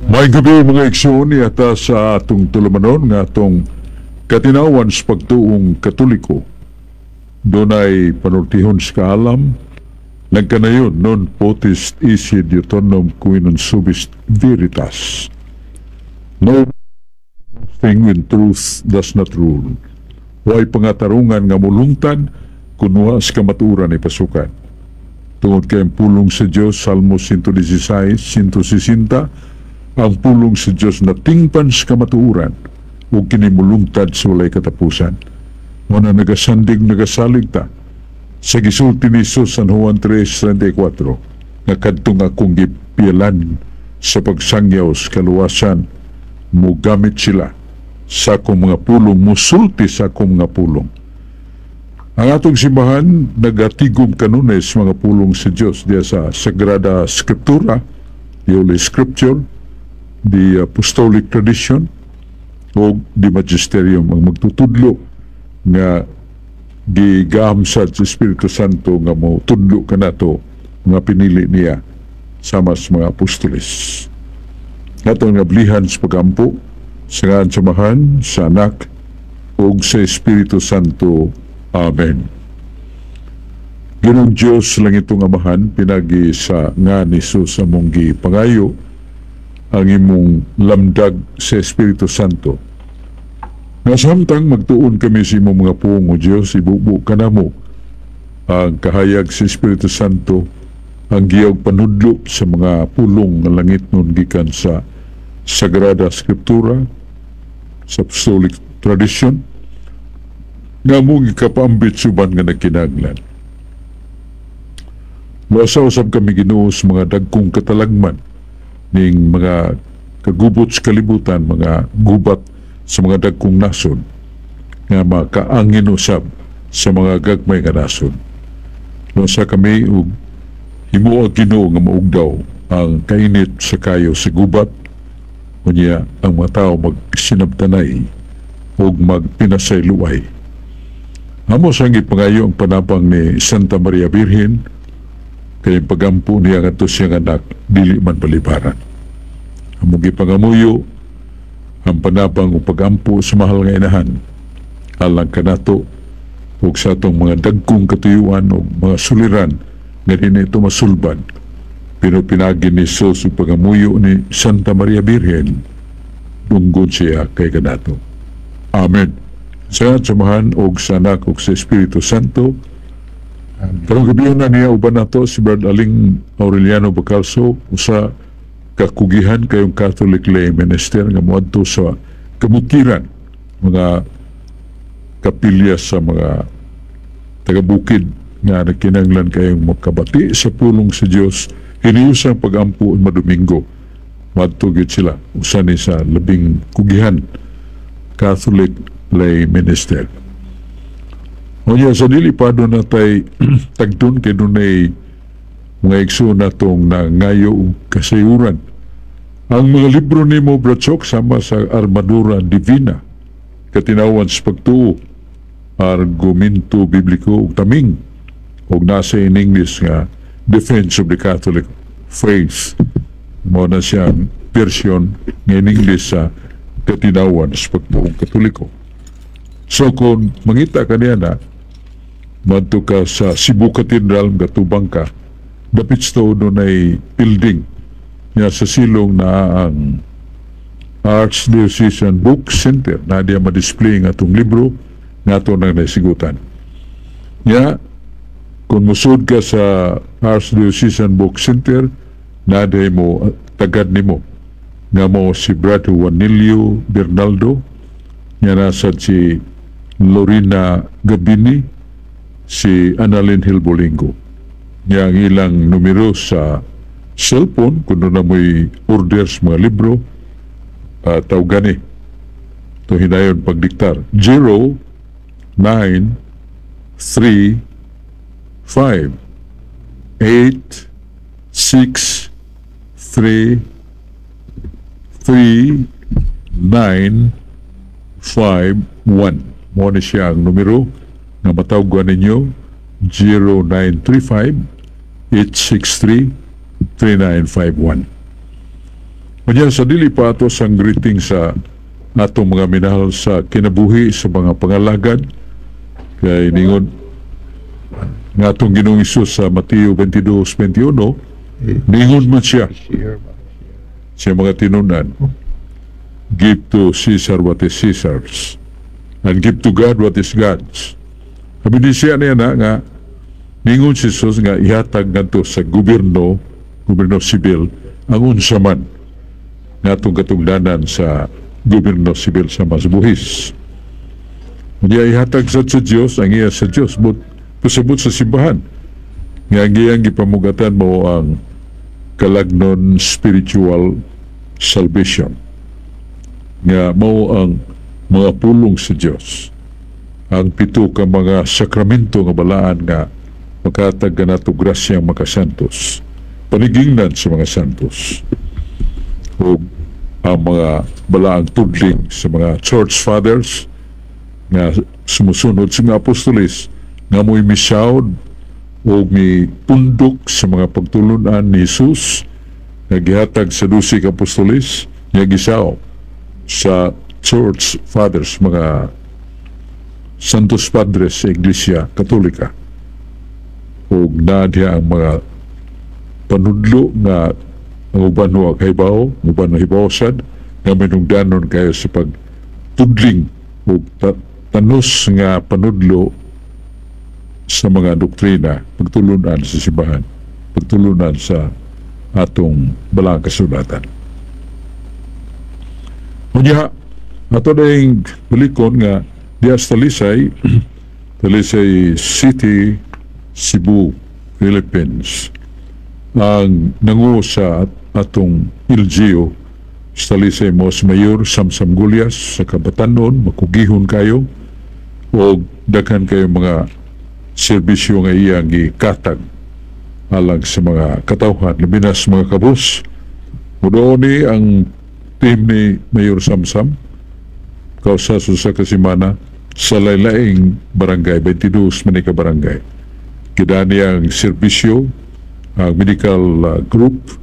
May gabi mga igsoon yata sa atong tulumanon nga atong katinawan sa pagtuong Katoliko. Doon ay panultihon sa kaalam, nagkanayon non potest isi deuteronom quinum subis veritas. No thing when truth does not rule. Huwag pangatarungan nga mulungtad kunwa sa kamaturan ay pasukan. Tungod kayong pulong sa Diyos, Salmo 116, 160, ang pulong sa Diyos na tingpan sa kamatuuran o kinimulungtad sa walay katapusan. Muna nagasandig nagasalig ta sa gisulti ni Jesus San Juan 3:34 nga kadtong akong gipialan sa pagsangyaw sa kaluwasan mo gamit sila sa akong mga pulong, musulti sa akong mga pulong. Ang atong simbahan nagatigom kanunay sa mga pulong sa Diyos diya sa Sagrada Scriptura, the Holy Scripture, the Apostolic Tradition o the Magisterium ang magtutudlo nga gigahamsad sa Espiritu Santo nga mo tudlo ka nato nga pinili niya sama sa mga apostoles. Atong nablihan sa pagampo sa ngalan sa Amahan, sa Anak o sa Espiritu Santo. Amen. Ginong Diyos lang itong Amahan, pinagi sa nga ni Jesus among gipangayo ang imong lamdag sa Espiritu Santo. Nga samtang magtuon kami sa imong mga puong o Diyos, ibubo ka na mo ang kahayag sa Espiritu Santo, ang giyog panudlo sa mga pulong ng langit nun gikan sa Sagrada Scriptura, sa Apostolic Tradition, nga mong ikapambit suban nga nagkinaglan. Masausap kami Ginoo sa mga dagkong katalagman ning mga kagubot sa kalibutan, mga gubat sa mga dagkong nason nga makaangin usab sa mga gagmay nga nason. Masa kami ug himo ang Ginoo nga maugdaw ang kainit sa kayo sa gubat, unya ang mga tao magsinabtanay ug magpinasay luway. Amo sang ipangayo ang panabang ni Santa Maria Virgen kay pagampo niya ngadto siyang anak dili man balibaran. Amo gipangamuyo ang panabang o pagampo sa mahal nga inahan alang kanato ug sa atong mga dagkong katuyuan o mga suliran nga dinhi ito masulban pero pinagi ni Jesus o pagamuyo ni Santa Maria Virgen dunggod siya kay kanato. Amen. Sa samahan og sa Anak og sa Espiritu Santo. Karong gabi na niya uban nato si Brad Aling Aureliano Bacalso usa kakugihan kayong Catholic lay minister nga moadto sa kabutiran mga kapilya sa mga taga-bukid nga nagkinahanglan kayong makabati sa pulong sa Dios hiniusang pagampo madomingo. Moadto gyud sila usa ni sa labing kugihan Catholic lay minister. Onya sa dili pa doon natay tagtun kay dunay mga igsoon natong nangayo kasayuran. Ang mga libro ni mo Bratsok sama sa Armadura Divina, katinawan sa pagtuo, Argumento Bibliko ug taming ug nasa in English nga Defense of the Catholic Faith. Mo na siyang version nga in English sa katinawan sa pagtuong Katoliko. So kung mangita ka niya na madto ka sa Cebu Cathedral gatubang ka dapit sa doon ay building niya sa silong na ang Archdiocesan Book Center na diya ma-display ng atong libro nga ito nang naisigutan niya. Kung musod ka sa Archdiocesan Book Center na diya mo tagad ni mo nga mo si Brad Juanilio Bernaldo niya nasad si Lorena Gabini, si Annalyn Hilbolingo. Niya ang ilang numero sa cellphone kung na mo'y orders mga libro tawgani ito hinayon pagdiktar 0935-863-3951. Mo na siya ang numero na matawagwan ninyo 0935-863-3951. Kanya sa dili pa ato sang greeting sa atong mga minahal sa kinabuhi sa mga pangalagad kay ningon nga atong Ginoong Hesus sa Mateo 22:21 ningon man siya mga tinunan, give to Caesar what is Caesar's and give to God what is God's. Kami din siya niya na nga ningon si Jesus nga ihatag ngadto sa gobyerno sibil ang unsa man nga atong katungdanan sa gobyerno sibil sa mas buhis. Hindi ihatag sa Diyos ang iya sa Diyos but pasabot sa simbahan nga ang gipamugatan mo ang kalagnon spiritual salvation nga mao ang mga pulong sa Diyos, ang pito ka mga sakramento nga balaan nga makatag ka nato grasyang makasantos, panigingnan sa mga santos o ang mga balaang tudling sa mga church fathers nga sumusunod sa mga apostolis nga mo'y misawd o may pundok sa mga pagtulunan ni Jesus na gihatag sa 12 apostolis nga gisaw sa church fathers, mga santos padres sa Iglesia Katolika, o nadya ang mga panudlo nga ang uban wa kaybaw, uban na hibawsad nga minungdanon kayo sa pagtudling o tanos nga panudlo sa mga doktrina, pagtulunan sa simbahan, pagtulunan sa atong balang kasulatan. Unya, ato na yung balikon nga dias Talisay, Talisay City, Cebu, Philippines, ang nanguo sa atong LGU sa Talisay Mos Mayor Samsam Gulyas sa Kabatanon, makugihon kayo o daghan kayo mga serbisyo nga iyang gikatag alang sa mga katawhan, labi na sa mga kabus. Mudo ni ang team ni Mayor Samsam kausaso sa kasimana sa laylaing barangay, 22 manika barangay. Kidani ang serbisyo, ang medical group,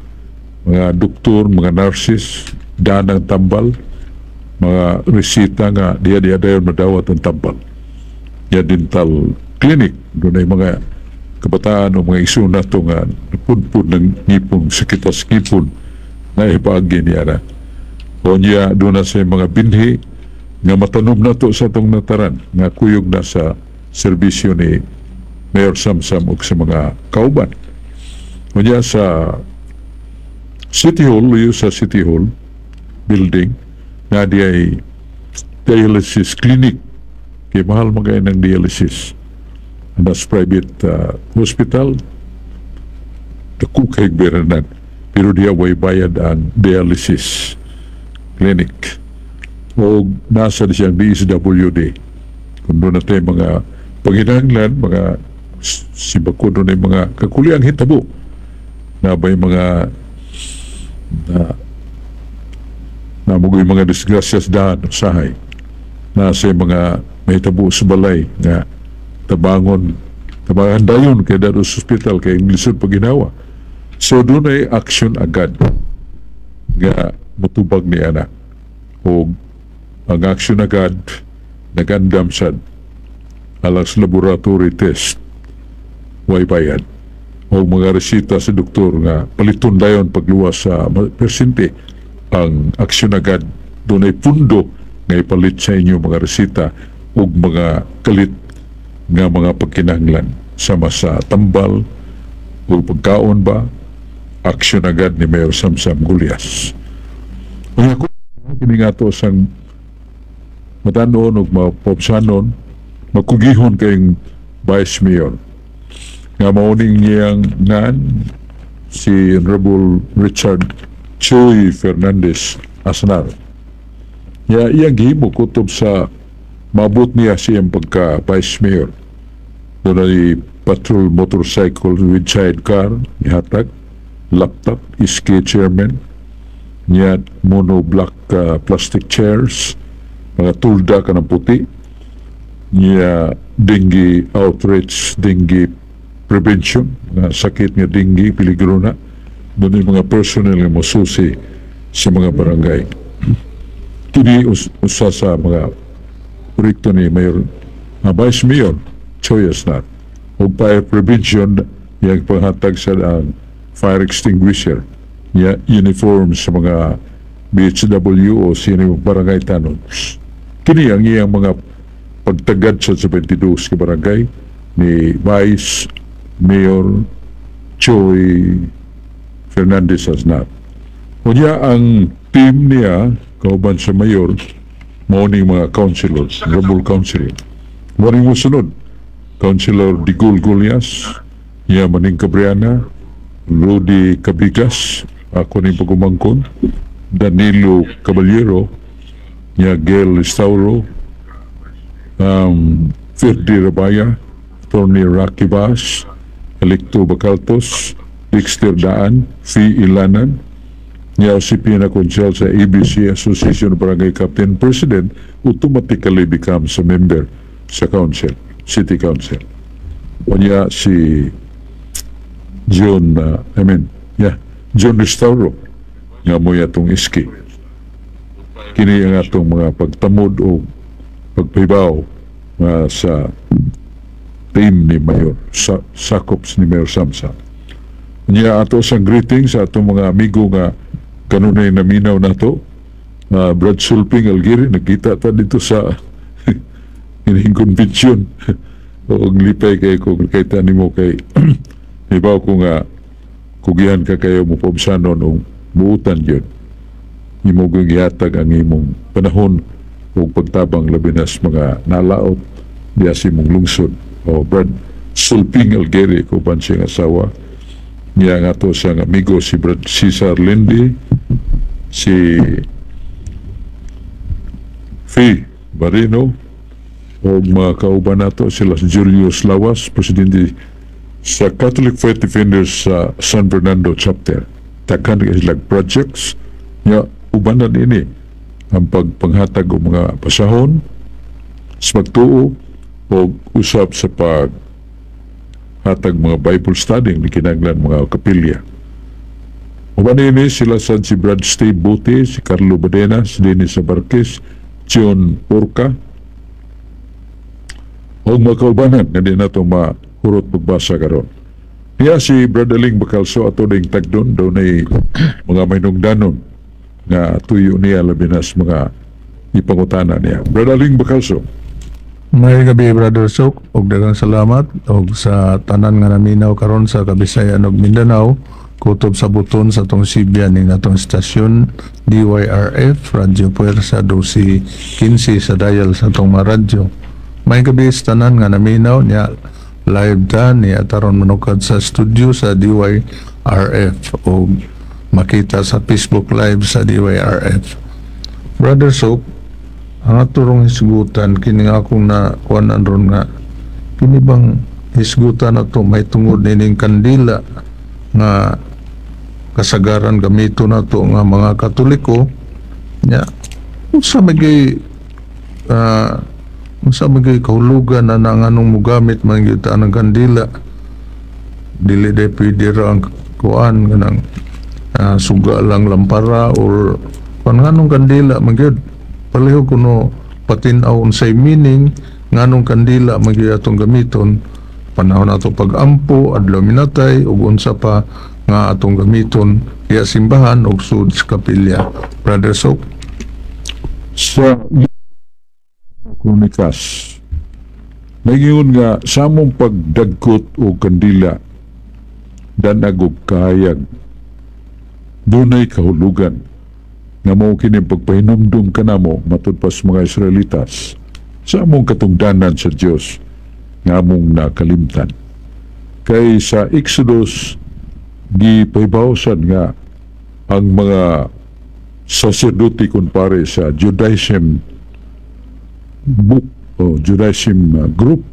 mga doktor, mga nurses, danang tambal, mga resita nga diya dayon madawat ang tambal. Ya dental clinic, doon ay mga kabataan o mga iso na ito nga napunpun ng ngipon, sakitas ngipon na ipagin niya na. O niya doon na sa mga binhi nga matanom na to sa itong nataran nga kuyog na sa serbisyo ni Mayor Samsam o sa mga kauban. O niya sa City Hall, sa City Hall building nga di ay dialysis clinic kay mahal magay ng dialysis. And that's private hospital, kay beranan, pero diya way bayad ang dialysis clinic. O nasa siyang DSWD. Kung doon natin mga panghinanglan, mga sibako doon ay mga kakuliang hitabo na ba'y mga namugoy mga disgrasyas daan usahay nasa mga mahitabo sa balay nga tabangan dayon kay daro sa hospital kay lisod paginawa. So doon ay action agad nga mutubag ni anak o ang action agad nagandam sad alang sa laboratory test way bayad o mga resita sa doktor nga paliton dayon pagluwas sa persente. Ang action agad doon ay pundo nga ipalit sa inyo mga resita o mga kalit nga mga pagkinahanglan sama sa tambal o pagkaon ba, action agad ni Mayor Samsam Gulyas. Kaya kung kiningato sang matanon o mapopsanon, magkugihon kayong Vice Mayor nga mauning niyang nan si Honorable Richard Choy Fernandez Asnar. Iyang gihimo kutob sa mabot niya siyang pagka Vice Mayor. Doon ay patrol motorcycle with sidecar, ihatag, laptop, iski chairman, niya mono black plastic chairs, mga tulda ka ng puti, niya dengue outreach, dengue prevention, nga sakit nga dengue, peligro na. Doon ay mga personnel nga masusi sa mga barangay. Kini usa sa mga proyekto ni Mayor Vice Mayor Choy Asnat o fire prevention yung panghatag sa fire extinguisher uniform sa mga BHW o sino barangay tanon. Kini ang iyang mga pagtagad sa 72 ka barangay ni Vice Mayor Choy Fernandez Asnat. Unya ang team niya kauban sa mayor morning mga councilors, rebel councilor. Morning mo sunod, Councilor Digul Gulyas, niya Maning Cabriana, Rudy Cabigas, ako ni Pagumangkon, Danilo Caballero, niya Gail Restauro, Ferdi Rabaya, Tony Rocky Bass, Electo Bacaltos, Dexter Daan, Fee Ilanan, niya si Pina Consel sa ABC Association of Barangay Captain President, automatically becomes a member sa council, city council. O niya si John, John Restauro, nga mo yatong iski. Kini ang atong mga pagtamod o pagpibaw sa team ni Mayor Sakops ni Mayor Samsa. Niya ato sang greetings sa atong mga amigo nga kanunay naminaw nato, Brad Sulping Algiri, nakita ta dito sa ining convention o lipay kay kung kita nimo kay ibaw ko nga kugihan ka kayo mo pabsanon o muutan yun imo kong ihatag ang imong panahon o pagtabang labinas mga nalaot diya si mong lungsod o Brad Sulping Algiri ko ban siyang asawa niya nga to siyang amigo si Brad Cesar Lindy, si Fee Barino o mga kauban nato sila si Julius Lawas, presidente sa Catholic Faith Defenders sa San Fernando chapter. Takan ilag projects niya ubanan ini ang pagpanghatag o mga pasahon sa magtuo o usap sa hatag mga Bible study ni kinahanglan mga kapilya. Uban ini sila sad si Brad Steve Buti, si Carlo Badena, si Dennis Abarquez, John Porca, o mga kaubanan nga di nato mahurot pagbasa karon. Niya si Brad Aling Bacalso ato ding tagdon daw na mga mainungdanon nga tuyo niya labinas mga ipangutana niya. Brad Aling Bacalso. May gabi, Brother Sok, og daghang salamat og sa tanan nga naminaw karon sa Kabisayan ug Mindanao, kutob sa buton sa tong Sibian ning atong estasyon DYRF Radyo Puwersa 12-15 sa dial sa tong mga radyo. May gabi sa tanan nga naminaw niya live ta ni ataron manukad sa studio sa DYRF o makita sa Facebook Live sa DYRF. Brother Sok, ang aturong hisgutan kini nga akong na kuanan ron nga kini bang hisgutan na to may tungod nining kandila nga kasagaran gamito na to nga mga Katoliko nya unsa magay kahulugan na nanganong mugamit man gyud ta ang kandila dili de pwede ra ang kuan ganang suga lang lampara or panganong kandila man gyud palayo kuno patinaw unsay meaning nganong kandila magyud atong gamiton panahon nato pag-ampo adlaw minatay ug unsa pa nga atong gamiton iya simbahan ug sud sa kapilya. Brother Sok, Sa Kronikas nagingon nga sa among pagdagkot o kandila danag og kahayag dunay kahulugan nga mao kini pagpahinumdum kanamo matud pa sa mga Israelitas sa among katungdanan sa Dios nga among nakalimtan. Kay sa Exodus gipahibawsan nga ang mga sacerdote kunpare sa Judaism book o Judaism group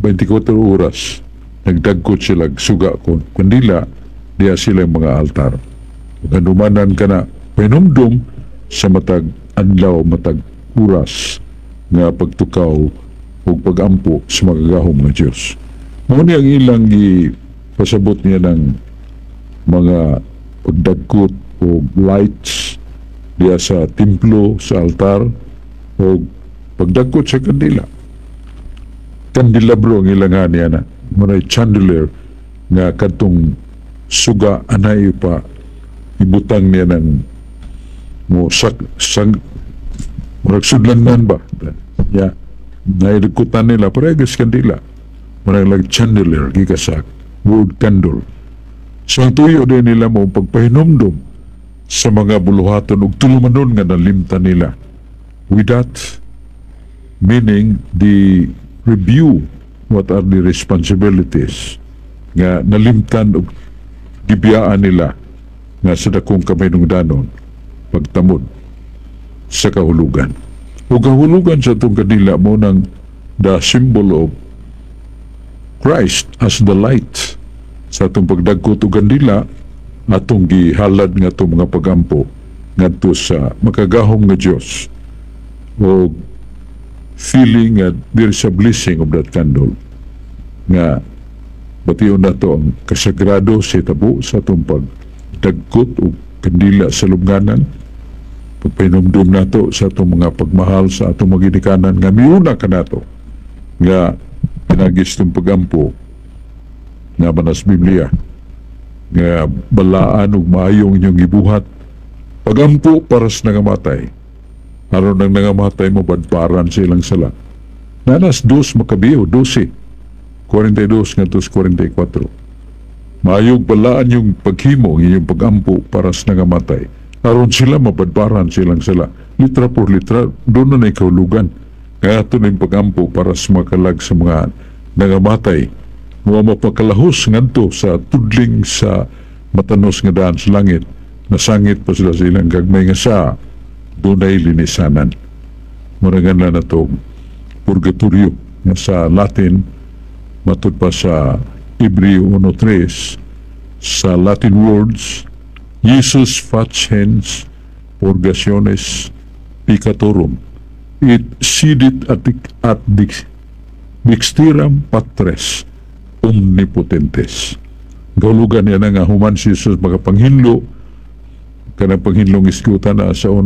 24 oras nagdagkot sila suga kon kandila diya sila mga altar. Kanumanan ka na pinumdum sa matag adlaw matag oras nga pagtukaw o pagampo sa magagahom ng Diyos. Muna ang ilang pasabot niya ng mga pagdagkot o lights diya sa templo, sa altar, o pagdagkot sa kandila. Kandelabro ang ilangan niya na. Maray chandelier nga katong suga anay pa ibutang niya ng mo murag sudlanan ba? Ya, naidagkutan nila paregas kandila. Marang lag chandelier gigasak wood candle. So ang tuyo din nila mo pagpahinomdom sa mga buluhaton ug tulumanon nga nalimtan nila. With that, meaning the review what are the responsibilities nga nalimtan ug gibiyaan nila nga sa dakong kaminungdanon pagtamod sa kahulugan. Ug kahulugan sa itong kanila mo ng the symbol of Christ as the light sa atong pagdagkot ug kandila atong gihalad nga itong mga pagampo ngadto sa makagahom nga Dios o feeling that there is a blessing of that candle nga batiyon na to ang kasagrado sa tabo sa itong pagdagkot o kandila sa lubnganan, pagpahinumdum na to sa itong mga pagmahal sa atong maginikanan nga miuna ka na to nga pinagis itong pagampo nga manas Biblia nga balaan ug maayong inyong gibuhat pagampo para sa nangamatay aron nang nangamatay mo badparan sa ilang sala. Nanas 2 Makabeo 12 42 ngadto 44. Maayog balaan yung paghimo ng inyong pagampo para sa nangamatay aron sila mabadparan sa ilang sala. Litra por litra doon na kahulugan kaya ito na yung pagampo para sa makalag sa mga nangamatay mga mapakalahos ngadto sa tudling sa matanos nga daan sa langit nasangit pa sila sa ilang gagmay nga sa dunay linisanan. Muragan na to purgatorio nga sa Latin matud pa sa Hebreo 1:3 sa Latin words Jesus facens purgationes peccatorum it sidit at dexteram patres omnipotentes. Gahulugan niya na nga human si Jesus makapanghinlo kanang panghinlong iskutan na sa 1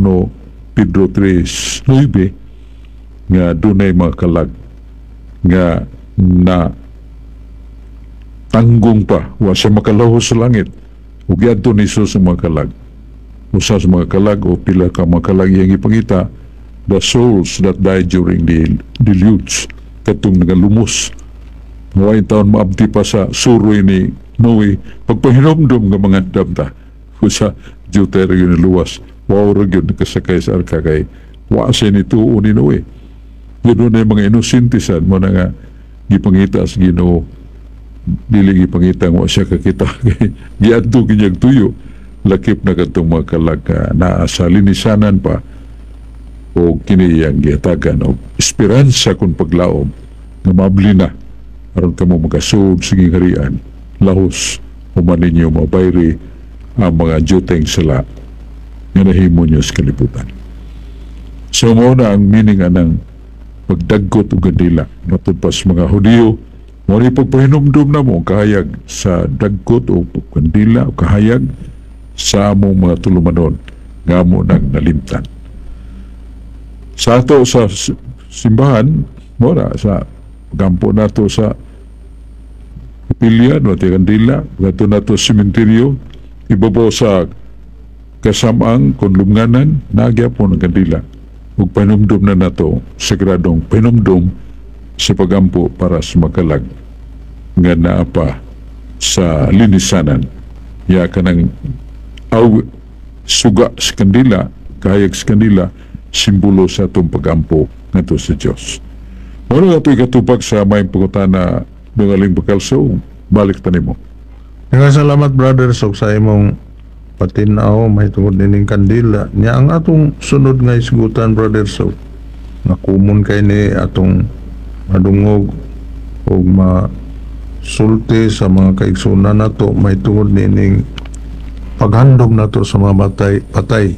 Pedro 3:9 nga dunay mga kalag nga na tanggong pa wa siya makalahos sa langit ug giadto ni Jesus sa mga kalag. Usa sa mga kalag o pila ka mga kalag iyang ipangita the souls that died during the deluge katong nagalumos Ngaway taon maabdi pa sa suroy ni Noe pagpahinomdom ng mga damta sa Deutero yun luwas wow yun nakasakay sa arka kay waasay ni tuo ni Noe yun na yung mga inusintisan mo na nga gipangita sa Ginoo dili gipangita nga siya kakita kay giadto kinyag tuyo lakip na katong mga kalag na sa linisanan pa o kiniyang giatagan o esperansa kung paglaom nga mabli na aron kamo magasud sige harian lahos human ninyo mabayri ang mga juteng sala nga nahimo nyo sa kalibutan. So mo na ang meaning anang pagdagkot o gandila matud pa sa mga Hudiyo mo ni pagpahinumdum na mo kahayag sa dagkot o gandila o kahayag sa among mga tulumanon nga mo nang nalimtan. Sa ato sa simbahan mo na sa gampo nato sa kapilya no ti kandila gato nato sementeryo ibabaw sa kasamang kon lubnganan nagyapon ang kandila ug panumdum na nato sagradong panumdum sa pagampo para sa makalag nga naa pa sa linisanan ya kanang aw suga sa kandila kahayag sa kandila simbolo sa atong pagampo ngadto sa Dios. Ano nga ito'y katupag sa may pagkutana ng aling bakalso? Balik tanimo. Salamat brother so sa imong patinaw may tungod nining kandila. Nya ang atong sunod nga isgutan brother so nakumon kay ni atong madungog o masulti sa mga kaigsunan nato may tungod nining paghandog nato sa mga patay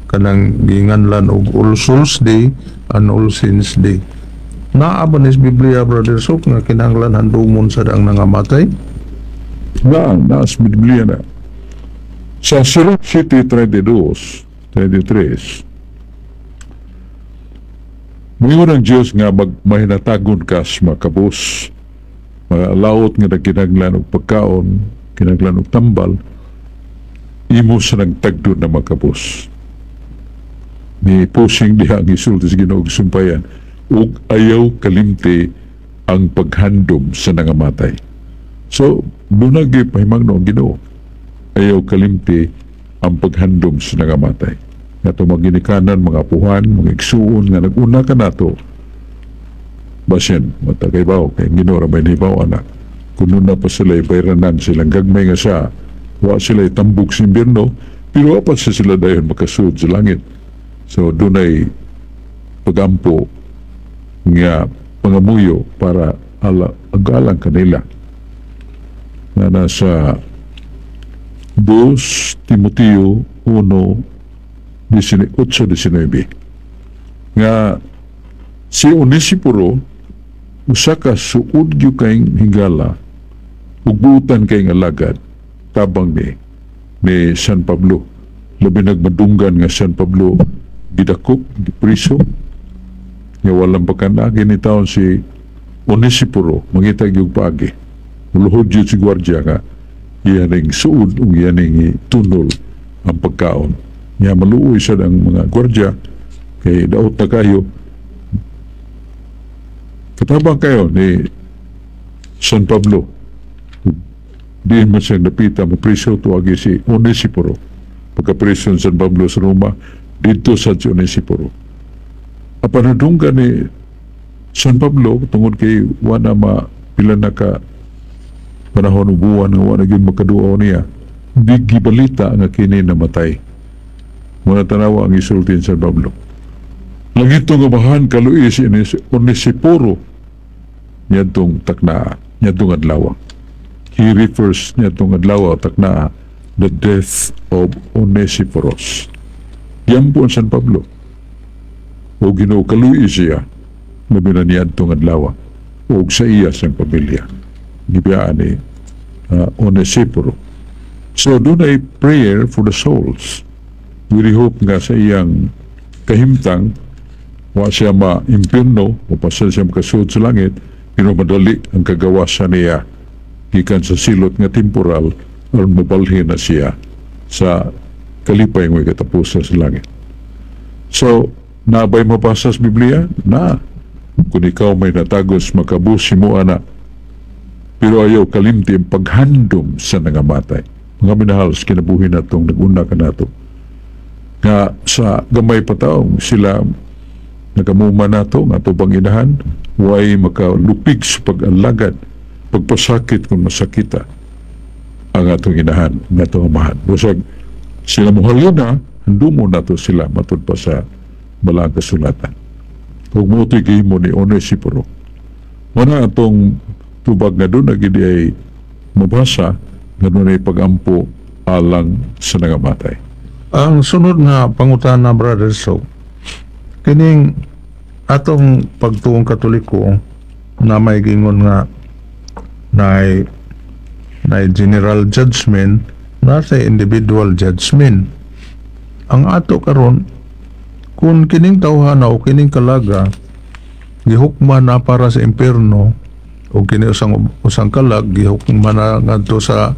kanang ginganlan og All Souls Day and All Saints Day. Naabanis Biblia brother so nga kinahanglan handumon sa daang nangamatay Naas Biblia na Sa Sirot City 32:33, mayon ang Diyos nga mahinatagon ka sa mga kabus, mga laot nga nagkinaglan og pagkaon, kinaglan og tambal, imo sa nagtagdo na mga kabus. Ni pusing diha ang isulti sa Ginoo og sumpayan, ug ayaw kalimti ang paghandom sa nangamatay. So, doon nagipahimang noong Ginoo, ayaw kalimti ang paghandom sa nangamatay. Nga ito maginikanan, mga puhan, mga igsuon nga naguna ka nato. Basin, matagaybaw, kay Ginoo ramay nibaw anak. Kuno na pa sila bayranan silang gagmay nga siya, wa sila tambok sa imbirno, pero apat sa sila dayon makasud sa langit. So, doon ay pagampo nga pangamuyo para agalang kanila na nasa 2 Timoteo 1:18-19 nga si Onesiporo usa ka suod gyud kayong higala ug buutan kayong alagad tabang ni San Pablo, labi nagmadunggan nga San Pablo gidakop, gipriso nga walang pagkanagin ni taon si Onesiporo mangitag yung paagi uluhod yun si gwardya nga iyaning suod o iyaning tunol ang pagkaon nga maluoy siya ng mga gwardya kay daot na kayo katabang kayo ni San Pablo di man siyang napita mapriso tuwagi si Onesiporo pagkapriso ng San Pablo sa Roma dito sa si Onesiporo apanadunggan ni San Pablo tungod kay wala pila na ka panahon o buwan nga wala gyud makaduaw niya di gibalita nga kini namatay. Muna tanawa ang isulti ni San Pablo. Langito nga bahan kaluoy si Onesiporo niyadtong taknaa, niyadtong adlaw. He refers niyadtong adlaw taknaa the death of Onesiporos. Yan po ang San Pablo. O Ginoo kaluoy siya labi na niyadtong adlaw o sa iya sang pamilya. Gibiyaan ni Onesiporo. So, doon ay prayer for the souls. We hope nga sa iyang kahimtang wa siya ma-impyerno o pasal siya makasud sa langit pero madali ang kagawasan niya gikan sa silot nga temporal aron mabalhin na siya sa kalipay nga katapusan sa langit. So, nabay mabasa sa Biblia? Na. Kung ikaw may natagos makabusi mo anak pero ayaw kalimti ang paghandom sa nangamatay. Mga minahal sa kinabuhi na itong naguna ka na ito. Nga sa gamay pataong sila nagamuma na ito, nga ito bang inahan, huwag makalupig sa pag-alagad, pagpasakit kung masakita ang atong inahan, nga ito amahan. Basag sila muhalyo na, handumo na ito sila matod pa sa balang kasulatan. Kung mutigay mo ni Onesiporo, wala atong tubag nga doon naging ay mabasa nga doon ay pagampo alang sa nangamatay. Ang sunod nga pangutana, Brother So, kining atong pagtuong Katoliko na may gingon nga na general judgment na sa individual judgment. Ang ato karon kung kining tawhana o kining kalaga gihukman na para sa impierno o kini usang kalag gihukman na ngadto sa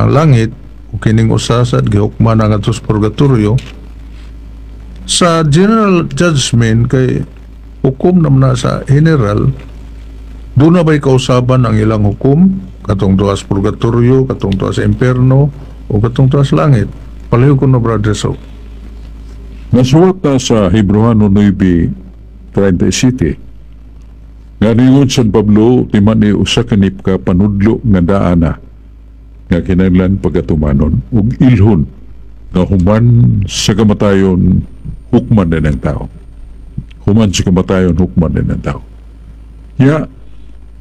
langit o kining usasad gihukman na ngadto sa purgatorio. Sa general judgment kay hukom naman na sa general doon na ba'y kausaban ang ilang hukom katong tuwa sa purgatorio, katong tuwa sa impierno o katong tuwa sa langit. Palayo ko na, Brother So. Nasuwat na sa Hebrewano 9:37 nga niyon San Pablo timan ni usa kanip ka panudlo nga daana nga kinahanglan pagatumanon ug ilhon nga human sa kamatayon hukman din ang tao. Human sa kamatayon hukman din ang tao. Ya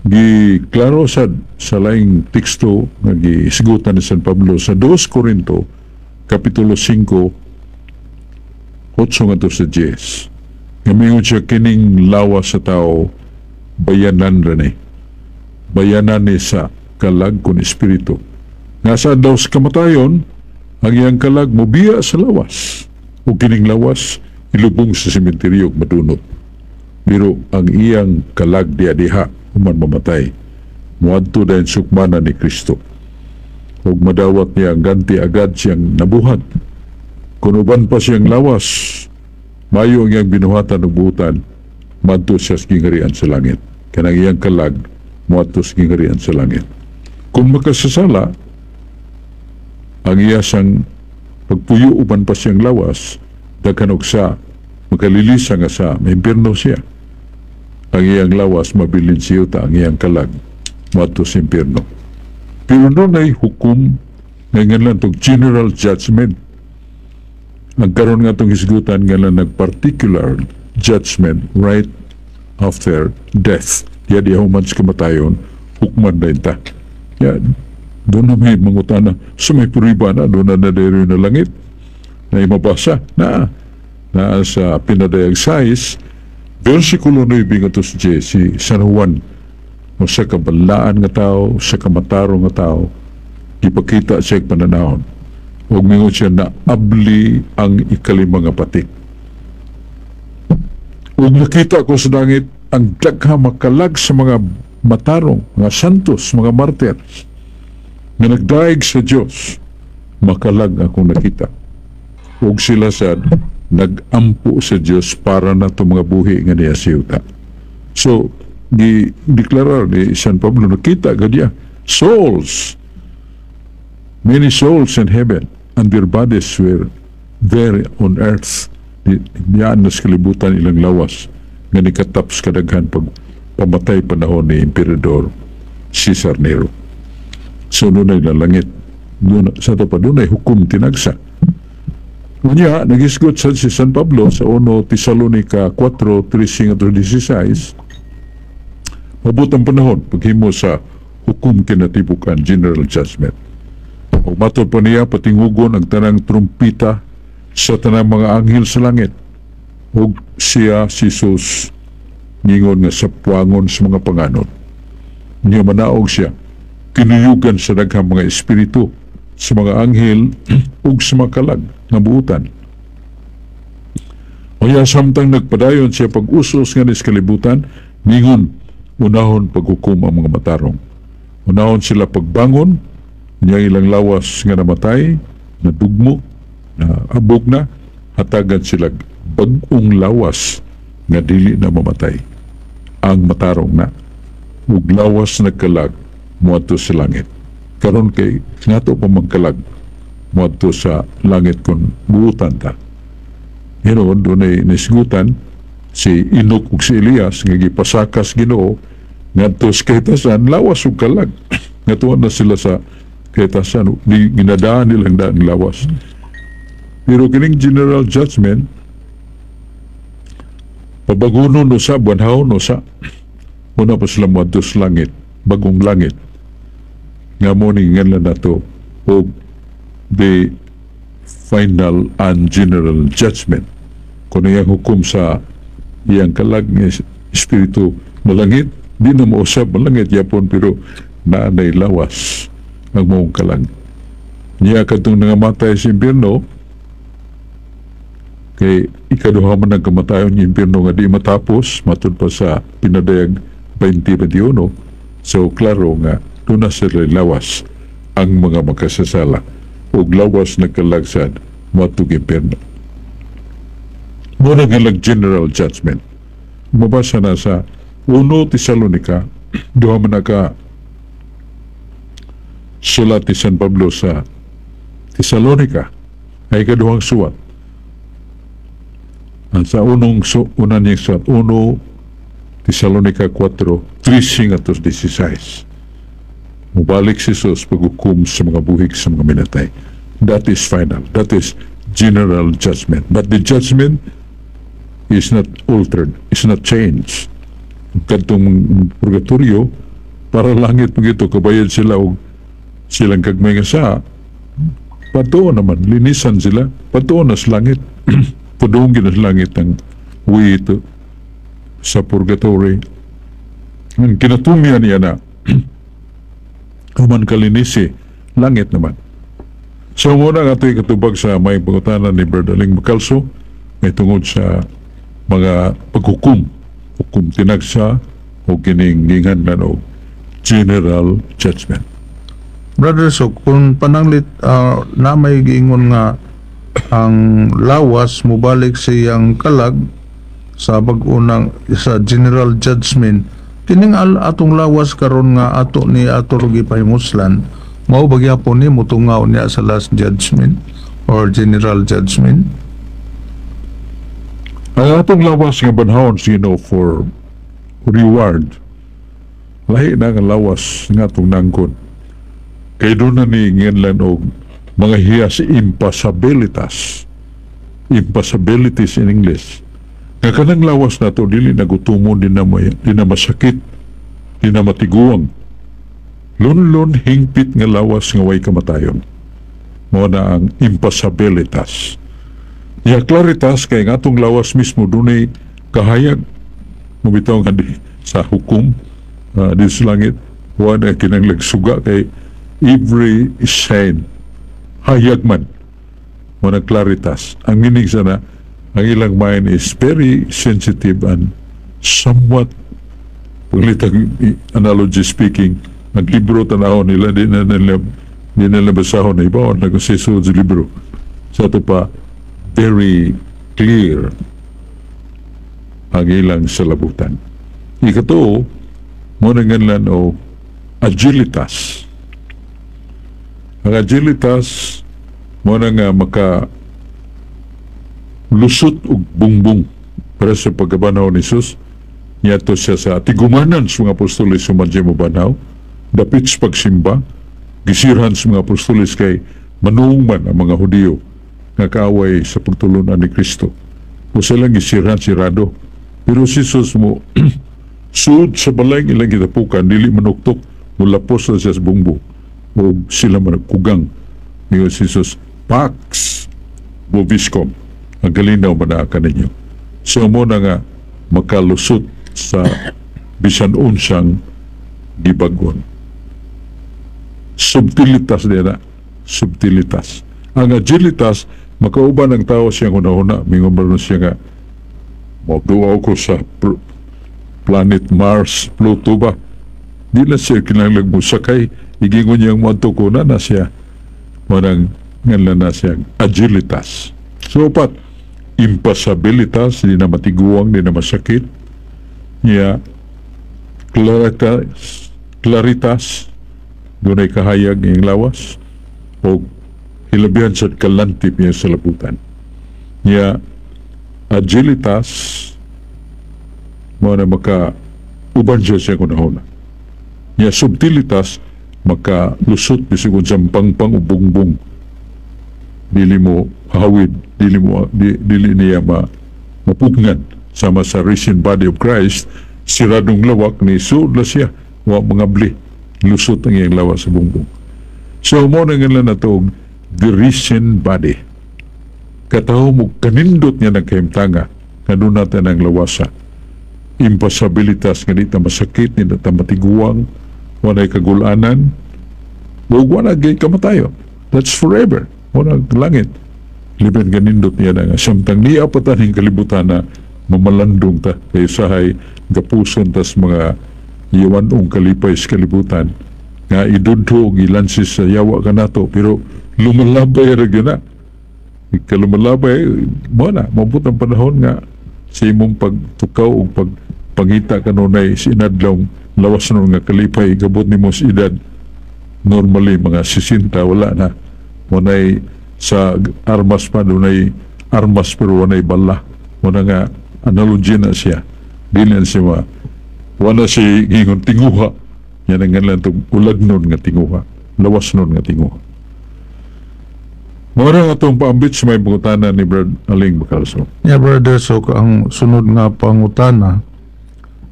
giklaro sa laing teksto nga giisgutan ni San Pablo sa 2 Corinto kapitulo 5 8 ngadto sa 10. Ngamingon siya kining lawas sa tao bayanan rin bayanan ni sa kalag kun espiritu. Nga sa daw sa kamatayon, ang iyang kalag mobiya sa lawas o kining lawas ilubong sa sementeryo ug madunot. Pero ang iyang kalag diha human mamatay muadto dayon sukmana ni Kristo ug madawat niya ang ganti agad siyang nabuhat. Kung uban pa siyang lawas, mayo ang iyang binuhatan ug buutan, madto siya sa gingarian sa langit. Kanang iyang kalag muadto sa gingarian sa langit. Kung makasasala ang iya sang pagpuyo uban pa siyang lawas, daghan og sa makalilisa nga sa impierno siya. Ang iyang lawas mabilin siya ta ang iyang kalag muadto sa impierno. Pero doon ay hukom nga lang itong general judgment. Ang karon nga itong hisgutan nga lang nag-particular judgment right after death. Kaya di human sa kamatayon, hukman na ita. Kaya doon na may mangutana, sa may puriba na, doon na nadero na langit, na imabasa na sa pinadayag 6, versikulo 9 nga to si San Juan, o sa kabalaan nga tao, sa kamatarong nga tao, ipakita siya pananahon. Huwag mingon siya na abli ang ikalima nga patik. Huwag nakita ko sa langit ang dagha makalag sa mga matarong, mga santos, mga martir, nga nagdaig sa Diyos, makalag akong nakita. Huwag sila sa nagampo sa Diyos para na itong mga buhi nga niya siyuta. So, di-deklarar ni San Pablo, nakita ganyan, souls, many souls in heaven, and their bodies were there on earth. Diyan na sa kalibutan ilang lawas, nga nikataps kadaghan pag pamatay panahon ni Emperador Caesar Nero. So, doon ay lalangit. Sa ito pa, doon ay hukom tinagsa. Kanya, nagisgot sa si San Pablo sa 1 Tesalonica 4:13-16, mabutang panahon paghimo sa hukom kinatibukan, general judgment. O matod pa niya patingugon ang tanang trumpita sa tanang mga anghel sa langit. O siya, si Jesus, ngingon nga sa puangon sa mga panganod. Niya manaog siya, kinuyugan sa daghang mga espiritu, sa mga anghel ug sa mga kalag nga buutan. O ya samtang nagpadayon siya pag-usos nga sa kalibutan, ningon unahon paghukom ang mga matarong. Unahon sila pagbangon, niya ilang lawas nga namatay, nadugmo, na abog na, hatagan sila bagong lawas nga dili na mamatay. Ang matarong na, ug lawas na kalag, muadto sa langit. Karon kay ngato pa magkalag, muadto sa langit kung buutan ta. Hinon, doon ay nisgutan, si Enoch ug si Elias nga gipasakas Ginoo ngadto sa kahitasan lawas ug kalag. Ngatuan na sila sa kahitasan, di ginadaan nilang daan lawas. Pero kining general judgment, pabagunon no sa banhaw no sa una pa sila muadto sa langit, bagong langit. Nga mo ni ngalan nato og the final and general judgment. Kung iyang hukom sa iyang kalag ng espiritu malangit, di na mausap malangit yapon, pero naanay lawas ang mong kalag. Niya katong nangamatay sa impyerno, kay ikaduha man ang kamatayon ng impyerno nga di matapos, matod pa sa pinadayag 20:21. So, klaro nga, doon na sila lawas ang mga makasasala o lawas na kalagsan matug impyerno. Muna galag general judgment. Mabasa na sa 1 Tesalonica, duha man naka sulat ni San Pablo sa Tesalonica, ay kaduhang suwat. Ang sa unang niyang suwat, 1 Tesalonica 4:13-16. Mubalik si Jesus paghukom sa mga buhig sa mga minatay. That is final. That is general judgment. But the judgment is not altered, is not changed. Kadtong purgatorio, para langit magito, kabayad sila o silang kagmay nga sa, patuon naman, linisan sila, patuon na sa langit. Padungin na sa langit ang way ito sa purgatory. Ang kinatumian niya na human kalinisi, langit naman. So muna nga ito'y katubag sa may pangutanan ni Berdaling Macalso may tungod sa mga paghukum, hukum tinagsa o kiningingan na o general judgment. Brother Sok, kung pananglit na may giingon nga ang lawas mubalik siyang kalag sa bag-unang sa general judgment, kining atong lawas karon nga ato ni ato rugi pahimuslan, mao bagyapon ni mutungaw niya sa last judgment or general judgment. Ang atong lawas nga banhawon sino for reward, lahi na nga lawas nga atong nangkon. Kay doon na ni nginlan og mga hiyas impossibilities in English. Nga kanang lawas na to dili nagutumon din na masakit, di na matiguang. Lunlon hingpit nga lawas nga way kamatayon. Mo na ang impossibilities. Ya claritas kay nga atong lawas mismo dunay kahayag mabitaw nga di sa hukum di sa langit wala kinanglag suga kay every sign hayag man mo na claritas. Ang meaning sana ang ilang mind is very sensitive and somewhat paglitag analogy speaking naglibro tanaw nila di nila basahon na iba o nagsisunod sa libro sa ito pa very clear ang ilang salabutan. Ikato mo na nganlan o agilitas. Ang agilitas mo na nga maka lusot og bungbong para sa pagkabanaw ni Jesus. Niyato siya sa tigumanan sa mga apostoles sumadya mo banaw, dapit sa pagsimba, gisirhan sa mga apostoles kay manuong man ang mga Hudiyo nga kaaway sa pagtulunan ni Kristo. O silang gisirhan sirado. Pero si Jesus mo suod sa balay ilang kitapukan, dili manuktok, mulapos na siya sa bungbong. O sila managkugang. Ngayon si Jesus, Pax Vobiscum, ang galinaw manaakan ninyo. So mo na nga makalusot sa bisan unsang gibagon. Subtilitas nila, subtilitas. Ang agilitas, makauban ng tao siyang una-una, mingon ba siya nga, magduwa ko sa planet Mars, Pluto ba? Di na siya kinanglag mo sakay, igingon niyang mantukunan na siya, marang ngalan na siyang agilitas. So, pat, impossibilitas, di na matiguang, di na masakit, niya, claritas, doon ay kahayag ng lawas, o hilabihan sa kalantip niya sa laputan. Niya, agilitas, mo na maka-uban siya kunahuna. Niya, subtilitas, maka-lusot, bisigon sa pangpang ubungbong. Dili mo hawid, dili niya mapugnan sama sa risen body of Christ, siradong lawak ni suod la siya, wa mga bli, lusot ang iyang lawas sa bungbong. So, mo na nga na ito, the risen body. Kataho mo kanindot niya nagkahimtanga na doon natin ang lawasa. Impossibilitas nga dito masakit, ni dito matiguang, wala'y kagulanan, huwag wala gay kamatayo. That's forever. Wala langit. Liban kanindot niya na nga. Samtang niya pataning kalibutan na mamalandong ta kayo sahay gapuson tas mga iwanong kalipay sa kalibutan nga idudhog ilansis sa yawa ka nato pero lumalabay ra gyud na ikalumalabay mo na mabut ang panahon nga sa imong pagtukaw o pagpangita kanunay sinadlong lawas nun nga kalipay gabot nimo sa edad normally mga 60 wala na munay sa armas pa dunay armas pero wanay bala muna nga analogy na siya dili na siya wala si gingon tinguha yan ang ngalan itong ulag nun nga tinguha lawas nun nga tinguha. Mura nga itong paambit sa may pangutana ni Brad Aling Macalso. Yeah, brother, so ang sunod nga pangutana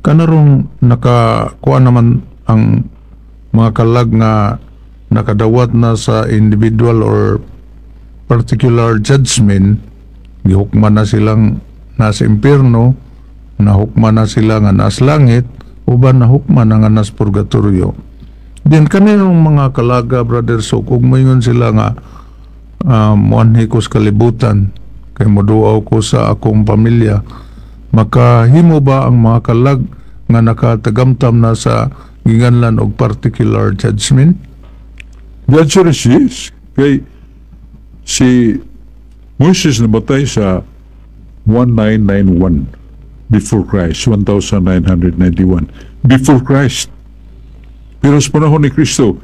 kanarong nakakuha naman ang mga kalag nga nakadawat na sa individual or particular judgment, gihukman na silang nasa impyerno, nahukman na sila nga nas langit, uban nahukman na nga nas purgatorio. Din kaninong mga kalaga, brother, so kung mayon sila nga muanhi ko sa kalibutan kay moduaw ko sa akong pamilya, makahimo ba ang mga kalag nga nakatagamtam na sa ginganlan og particular judgment? The answer is yes. Kay si Moses namatay sa 1991 before Christ, 1991 before Christ. Pero sa panahon ni Kristo,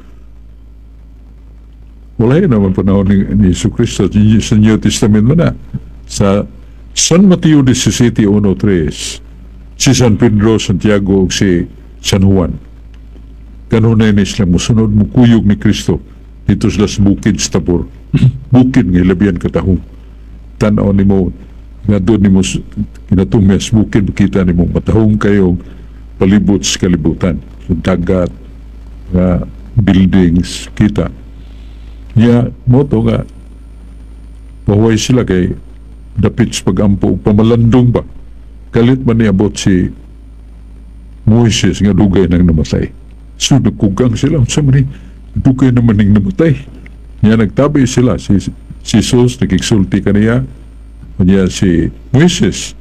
wala yun naman panahon ni Yesu Cristo. Sa New Testament mo na. Sa San Mateo 17:1-3, si San Pedro, Santiago, ug si San Juan. Kanunay na sila musunod mo kuyog ni Kristo dito sila sa bukid sa Tabor. Bukid nga labihan katahong. Tanaw ni mo, nga doon ni mo kinatumya sa bukid, makita ni mo matahong kayong palibot sa kalibutan. Sa dagat, nga buildings, kita. Mo to nga pahuway sila kay dapit sa pagampo pamalandong ba kalit man niabot si Moises nga dugay nang namatay, so nagkugang sila sa mani dugay naman ning namatay nagtabi sila si Jesus nagigsulti kaniya si Moises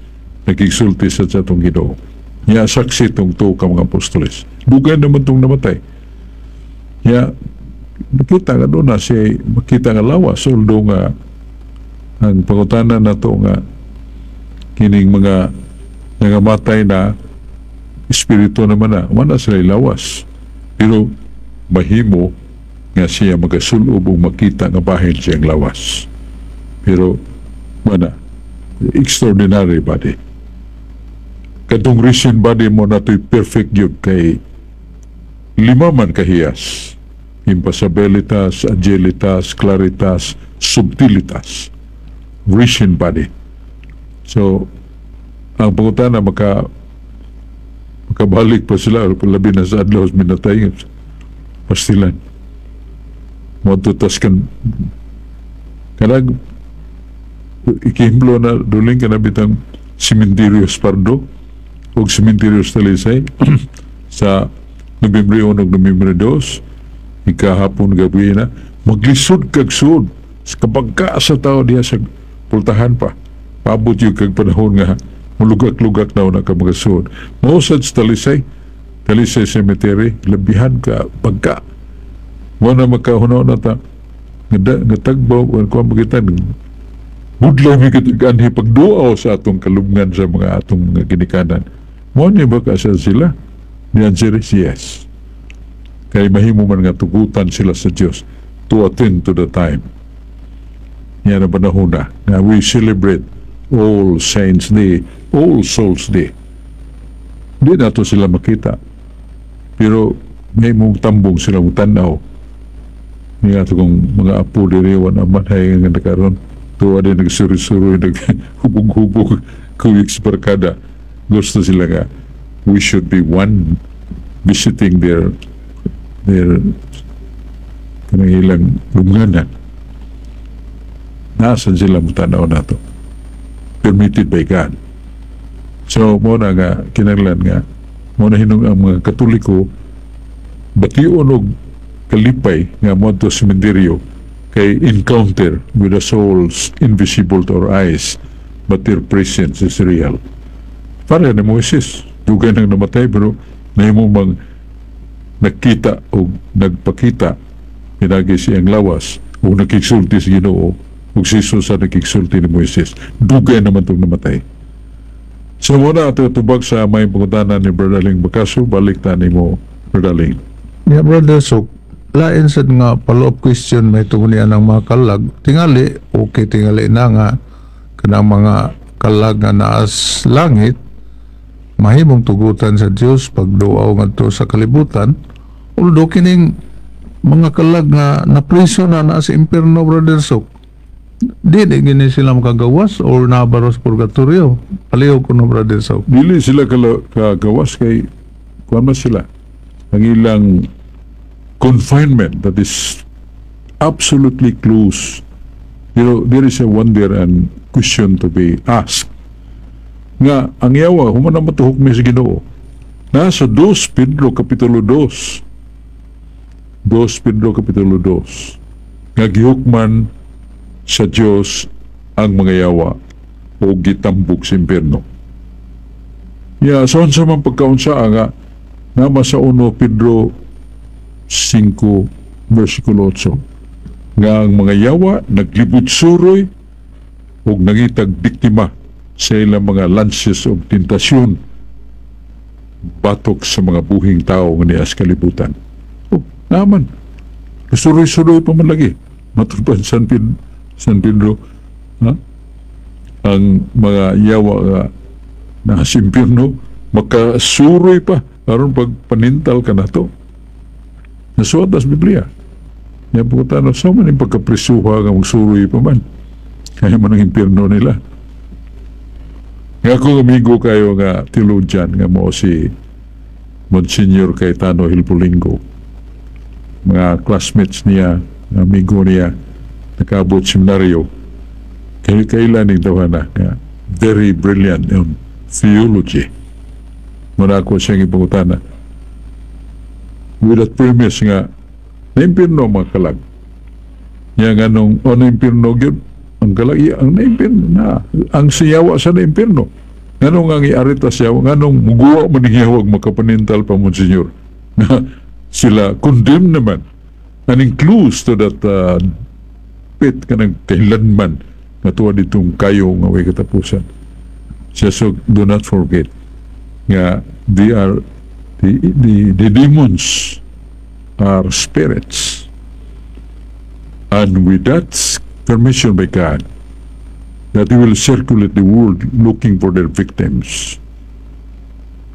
nagigsulti sa atong Ginoo saksi tong to ka mga apostoles dugay naman tong namatay makita nga doon na siya makita nga lawas although nga ang pangutanan na to nga kining mga nangamatay na espiritu naman na wala sila lawas pero mahimo nga siya magasulob o makita nga bahin siyang lawas pero wala extraordinary body kadong reason body mo na to'y perfect yun kay 5 man kahiyas impasabilitas, agilitas, claritas, subtilitas, vision body. So, ang pangutan na makabalik pa sila, labi na sa adlaw, minatay, pastilan. Matutas kan, kanag, ikihimblo na, duling ka na bitang Cementerios Pardo, o Cementerios Talisay, sa Nobyembre 1 o Nobyembre 2, ikahapon gabi na maglisod kag sud kapagka sa tao diya sa pultahan pa paabot yung kag panahon nga mulugak-lugak na una ka magasud mausad sa Talisay Cemetery labihan ka pagka wala makahunaw na ta nga tagbaw kung magitan budlaw mi kitaganhi pagduaw sa atong kalubngan sa mga atong mga ginikanan mo ni ba ka sila the answer is yes. Kay mahimo man nga tugutan sila sa Diyos to attend to the time. Yan ang panahon na we celebrate All Saints Day, All Souls Day. Di na to sila makita. Pero may mong tambong sila mong tanaw. Nga ito kong mga apo diriwan aman hay nga nakaroon. Tuwa din nagsuri-suri, naghubog-hubog, kuwik sa barkada. Gusto sila nga we should be one visiting their kanang ilang lunganan. Nasaan sila mutanaw na to? Permitted by God. So, mo na nga, kinaglan nga, mo na hinong ang mga Katoliko, bation og kalipay nga mo to sementeryo kay encounter with the souls invisible to our eyes, but their presence is real. Para ni Moises, dugay nang namatay, pero nahimo mang nakita o nagpakita pinagi siyang lawas o nakiksulti sa Ginoo o si Jesus sa nakiksulti ni Moises dugay naman itong namatay. So muna ito tubag sa may pangutanan ni Brother Ling Bakaso, balik tani mo Brother Ling. Yeah, Brother Sok, lain sa nga follow-up question may tungunian ng mga kalag tingali, okay tingali na nga kanang mga kalag nga naas langit mahimong tugutan sa Dios pagduaw ngadto sa kalibutan although kining mga kalag nga napriso na sa impierno Brother Sok di gini sila makagawas or nabaros purgatorio paliw ko no Brother Sok Dili sila kagawas kay kuwan sila ang ilang confinement that is absolutely close. There is a wonder and question to be asked nga ang yawa humana matuhok mi sa Ginoo nasa 2 Pedro kapitulo 2 nga gihukman sa Dios ang mga yawa o gitambok sa impyerno. Sa man pagkaunsa nga nama sa 1 Pedro 5 versikulo 8 nga ang mga yawa naglibot suroy o nangitag biktima sa ilang mga lances o tentasyon batok sa mga buhing tao nga niya sa kalibutan. Naman suroy-suroy pa man lagi matulpan San Pedro ha? Ang mga yawa nga na sa impyerno makasuroy pa aron pagpanintal ka na to nasuot sa Biblia. Yan po tanong, sa man yung pagkaprisuha nga magsuroy pa man kaya man ang impyerno nila. Nga kung amigo kayo nga theologian nga mo si Monsignor Cayetano Hilpulingo, mga classmates niya, amigo niya nakaabot seminaryo, kailan yung daw na very brilliant in theology. Muna ako siyang ipangutana with that premise nga na impyerno mga kalag nga ganong na impyerno yun ang kalag ang na impyerno na ang siyawa sa na impyerno ganong ang iarita siyawa ganong muguwa mo ng yawag makapanintal pa Monsignor na sila condemn naman and includes to that pit ka ng kailanman nga tuwa ditong kayo nga way katapusan. So do not forget nga they are the demons are spirits, and with that permission by God that they will circulate the world looking for their victims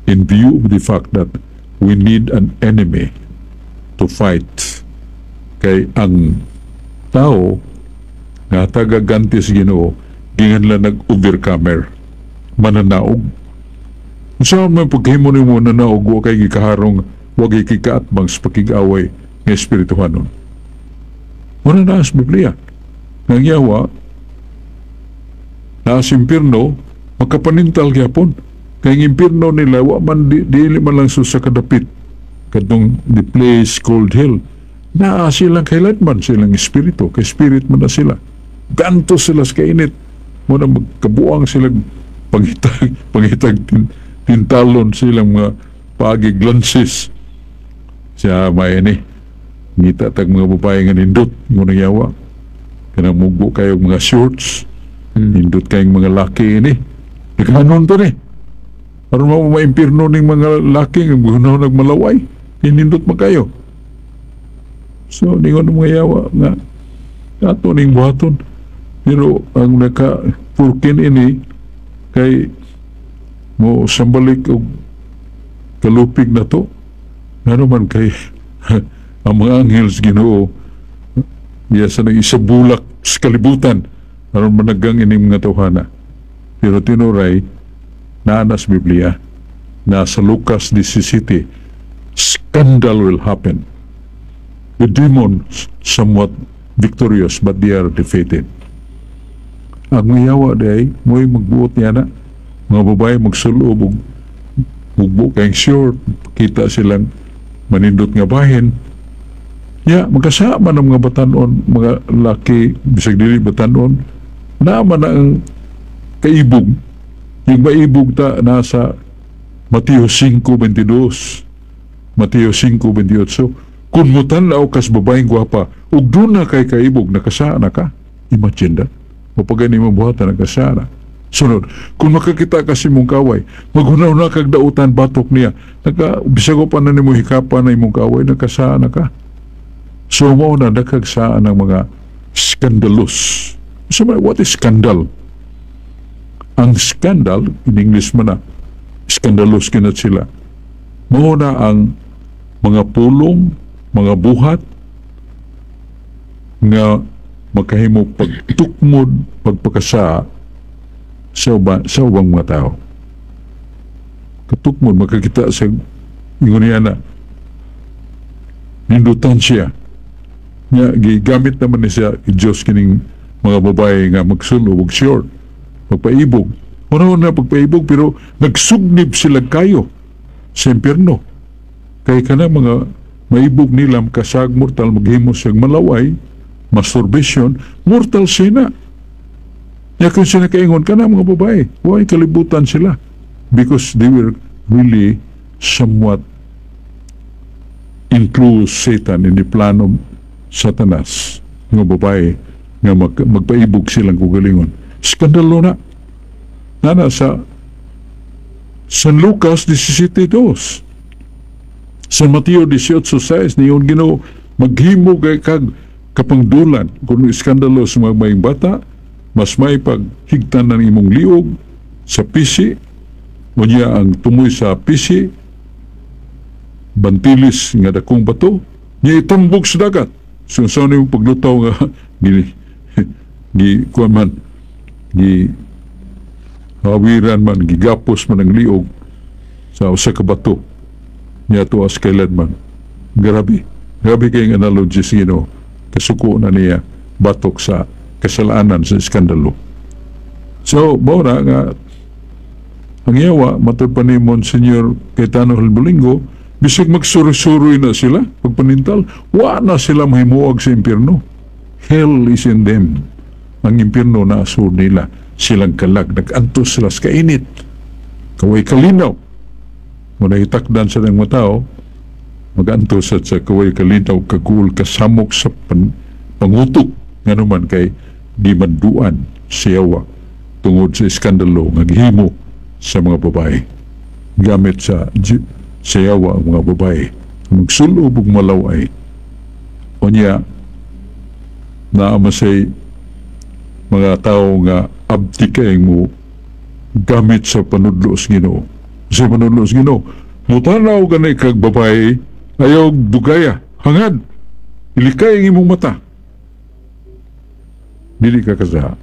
in view of the fact that we need an enemy to fight. Kay ang tao nga tagaganti sa Ginoo ginganla nag-overcomer mananaog. Saan man paghimo ni mo nanaog wa kay gikaharong wag ikikaatbang sa pakig-away ng espirituhanon. Muna na sa Biblia ng yawa na sa impyerno makapanintal gyapon kay ang impyerno nila wa man dili man lang sa kadapit kadtong the place called hell na silang kailanman silang espiritu kay spirit man na sila ganto sila sa kainit muna magkabuang silang pangitag tintalon silang mga pagiglansis siya may ni ngita tag mga babae nga nindot muna yawa kanang mugo kayo mga shorts nindot kayong mga laki ini ikanon to ni aron mo maimpirno ning mga laki nga gunaw nagmalaway nindot makayo. So ningon mga yawa nga ato ning buhaton pero ang naka-purkin ini kay mo sambalik og kalupig na to ano man kay ang mga anghels Ginoo sa nang isabulak sa kalibutan aron managang ining mga tawhana. Pero tinuray naa sa Biblia na sa Lucas 17 scandal will happen. The demons somewhat victorious but they are defeated. Ang mayawa day mo'y magbuot niya na mga babae magsulubog bugbo kayong short kita silang manindot nga bahin magkasama ng mga batanon mga laki bisag dili batanon naman na ang kaibog yung maibog ta nasa Mateo 5:22 Mateo 5:28 kung mutanaw kas babaeng gwapa ug doon na kay kaibog nakasana ka imagine that o pagani mo buhatan nakasana. Sunod, kung makakita kasi mong kaway, maghunaw na kag dautan batok niya, bisago pa na ni mo hikapan na imong kaway, nakasaan na ka. So mo na nakagsaan ng mga scandalous. So what is scandal? Ang scandal, in English man na, scandalous kinat sila. Mo na ang mga pulong, mga buhat, nga makahimo pagtukmod, pagpakasa, sa ubang mga tao. Katukmod, makakita sa ingon niya na nindutan siya. Gigamit naman ni siya i-Diyos kining mga babae nga magsulubog short, magpaibog. Una-una pagpaibog pero nagsugnib sila kayo sa impyerno. Kaya ka na mga maibog nila kasag mortal maghimo siyang malaway masturbation, mortal sin na. Ya kung sila kaingon ka na mga babae, why kalibutan sila? Because they were really somewhat include Satan in the plano Satanas, mga babae nga magpaibog silang kugalingon. Skandalo na. Nana sa San Lucas 17:2, San Mateo 18:6, niyon Ginoo maghimo kay kag kapangdulan kung iskandalo sa mga bayang bata, mas may paghigtan ng imong liog sa pisi, o niya ang tumoy sa pisi, bantilis nga dakong bato, niya itumbog sa dagat. So saan yung paglutaw nga kuwan man, hawiran man, gigapos man ang liog sa usa ka bato, niya to as kailan man. Grabe kayong analogy sa Ginoo, kasuko na niya batok sa kasalanan sa iskandalo. So, baura nga ang yawa, matod pa ni Monsignor Caetano Halbolingo, bisig magsuri-suroy na sila pagpanintal, wa na sila mahimuag sa impyerno. Hell is in them. Ang impyerno na asur nila, silang kalag, nag-antos sila sa kainit, kaway kalinaw. Muna itakdan sa ng matao, mag-antos at sa kaway kalinaw, kagul, kasamok sa pangutok, nga naman kay di manduan siyawa tungod sa iskandalo nga gihimo sa mga babae. Gamit sa siyawa ang mga babae magsulob ug malaway. O niya naamasay mga tao nga abdi kay mo gamit sa panudlo sa Ginoo. Sa panudlo sa Ginoo, mutanaw ganay kag babae, ayaw dugaya, hangad, ilikay ang imong mata. Dili ka kasaha.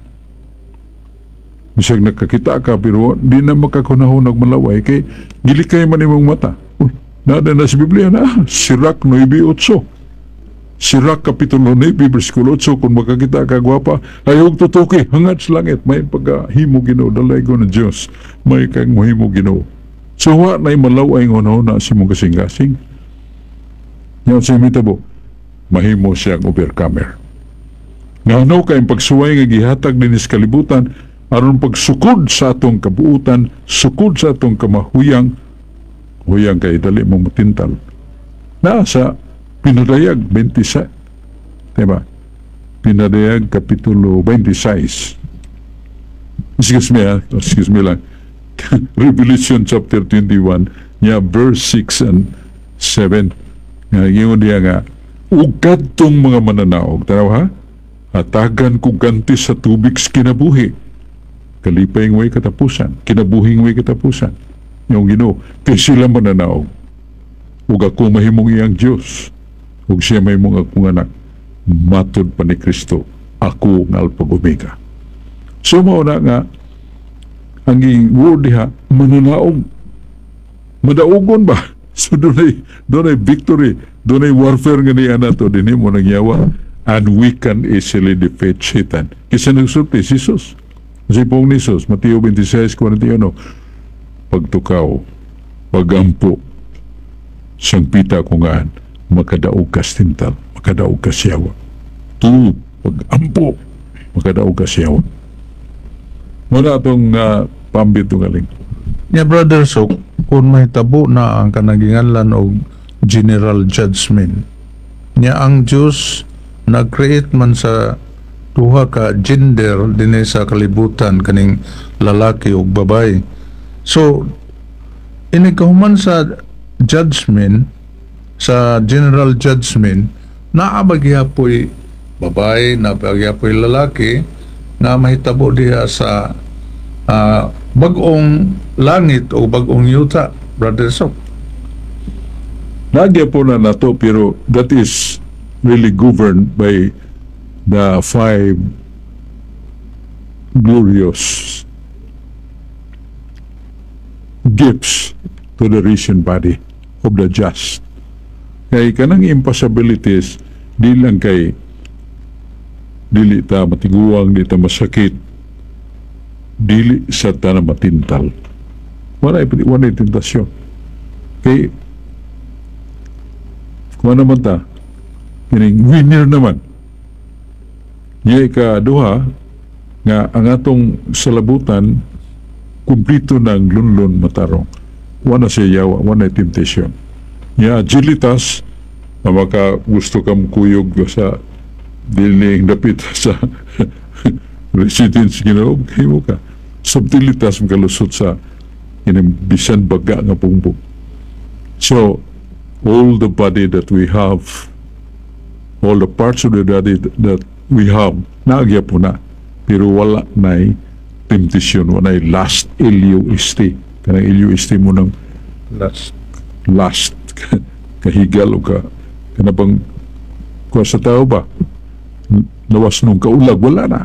Bisag nakakita ka pero di na makakunahon malaway kay gilikay man imong mata. Uy, nada na sa Biblia na Sirach 9:8. Sirach Kapitulo 9 versikulo 8, kung makakita ka gwapa, ayaw tutuki hangad sa langit, may pagahimo Ginoo, dalay ko ng Diyos, may kang mahimo Ginoo. So wa na'y malaway ng si mong kasing-kasing. Yan sa imitabo, mahimo siyang overcomer. Ngano kayong pagsuway nga gihatag din sa kalibutan aron pagsukod sa atong kabuutan, sukod sa atong kamahuyang, huyang kay dali mong matintal. Nasa Pinadayag 26, diba? Pinadayag Kapitulo 26. Excuse me lang. Revelation chapter 21, verse 6 and 7. Ngayon diya nga, ugad tong mga mananaog, tanaw ha? Hatagan ko ganti sa tubig sa kinabuhi. Kalipayng way katapusan. Kinabuhing way katapusan. Yung Ginoo, kay sila mananaog. Ug ako mahimong iyang Diyos. Ug siya mahimong akong anak. Matod pa ni Kristo. Ako ng Alpha Omega. So mauna nga, ang word diha, mananaog. Madaugon ba? So doon ay victory. Doon ay warfare nga niya na to. Dini mo nagyawa. And we can easily defeat Satan. Kasi nagsulti, si Jesus. Si pong ni Jesus, Mateo 26:41, pagtukaw, pagampo, siyang pita kungaan, makadaog ka stintal, makadaog ka siyawa. Tu, pagampo, makadaog ka siyawa. Muna itong pambit itong galing. Yeah, brother, so kung may tabo na ang kanagingalan o general judgment, niya ang Diyos nag-create man sa duha ka gender din sa kalibutan kaning lalaki o babae. So inikahuman sa judgment, sa general judgment, naabagyapoy babae, naabagyapoy lalaki na mahitabo diha sa bagong langit o bagong yuta, brother. So Nagya po na nato, pero that is really governed by the 5 glorious gifts to the risen body of the just. Kaya kanang impossibilities, di lang kay dili ta matiguang, di ta masakit, dili sa ta na matintal. Wala tentasyon. Kay kung naman ta, winner naman. Nya ikaduha nga ang atong salabutan kumplito ng lunlon matarong. Wala siya yawa, wala temptation. Nya agilitas na maka gusto kang kuyog sa diling dapit sa residence Ginoo, himo ka. Subtilitas makalusot sa bisan baga nga pungbong. So, all the body that we have, all the parts of the body that we have, naagya po na. Pero wala na'y temptation, wala na'y last LUST. Kanang LUST mo ng last kahigal o kanabang kuha sa tao ba? Lawas nung kaulag, wala na.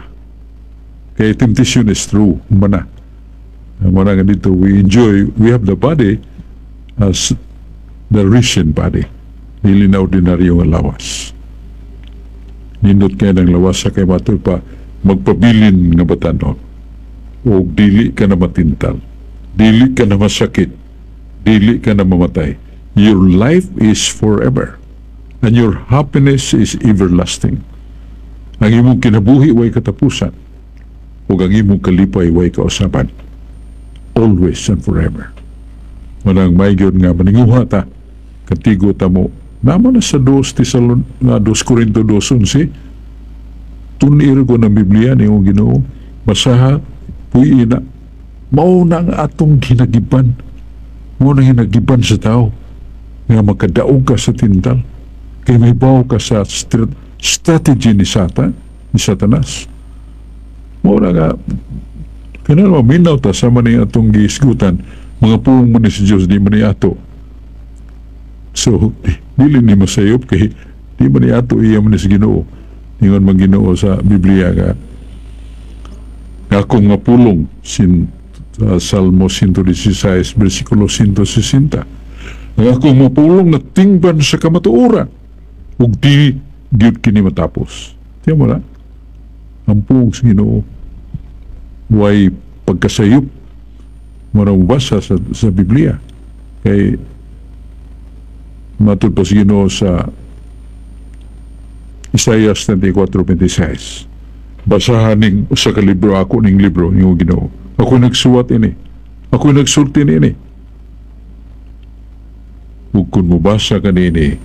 Kaya temptation is true. Mana nga dito, we have the body as the risen body. Dili na ordinaryo nga lawas. Nindot kaya ng lawas sa kay matod pa magpabilin nga batanon. O dili ka na matintal. Dili ka na masakit. Dili ka na mamatay. Your life is forever. And your happiness is everlasting. Ang imong kinabuhi way katapusan. O ang imong kalipay way kausapan. Always and forever. Manang may gyud nga maninguha ta. Katigo ta mo. Naman na sa 2 Korinto 2:11. Tunir ko ng Biblia ni Ginoo. Basaha, puyi na. Mauna ang atong ginagiban. Mauna ginagiban sa tao. Nga makadaog ka sa tintal. Kaya may bawo ka sa strategy ni Satanas. Mauna nga, kanal maminaw ta sa maning atong giisgutan, mga puong mo ni si Diyos, di man ni ato. So, dili ni masayop kay di man ni ato iya man ni si Ginoo. Ingon man Ginoo sa Biblia nga akong nga pulong Salmo 116 versikulo 160. Ang akong mapulong na tingban sa kamatuoran ug di gyud kini matapos. Tiyan mo na? Ang puong sa Ginoo way pagkasayop marang basa sa Biblia kay matud pa si Ginoo sa Isaiah 34:26. Basahan ning usa ka libro ako ning libro ning Ginoo. Ako nagsuwat ini. Ako nagsulti ini. Ug kun mobasa kanini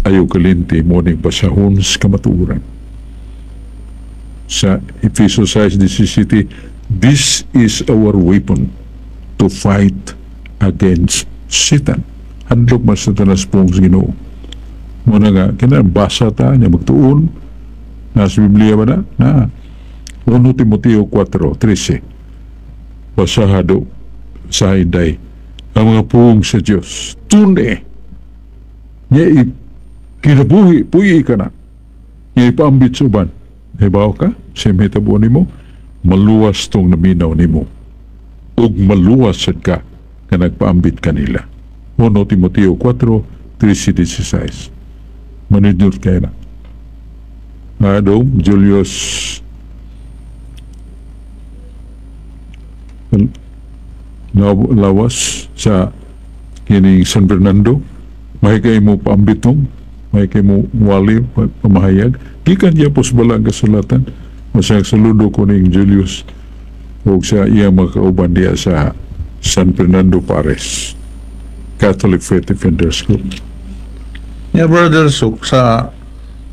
ayaw kalinti mo ning basahon sa kamatuoran. Sa Efeso 6:17, this is our weapon to fight against Satan. Handlok mas Satanas pong Ginoo. Muna nga, kinabasa ta niya magtuon. Nasa Biblia ba na? Na. 1 Timoteo 4:13. Basahado sa hinday ang mga puong sa Diyos. Tunde. Niya kinabuhi, puyi ka na. Niya ipaambit sa uban. Hibaw ka, siya may tabuan ni mo, maluwas tong naminaw ni mo. Ug maluwas ka ka nagpaambit kanila. 1 Timoteo 4:13-16. Manidot kayo na. Adong Julius lawas sa kining San Fernando, may kay mo paambitong, may kay mo wali pamahayag gikan diya pos balang kasulatan. Masayag saludo ko ning Julius o sa iya mga kauban diya sa San Fernando Pares Catholic Faith Defenders Group. Yeah, brother, so sa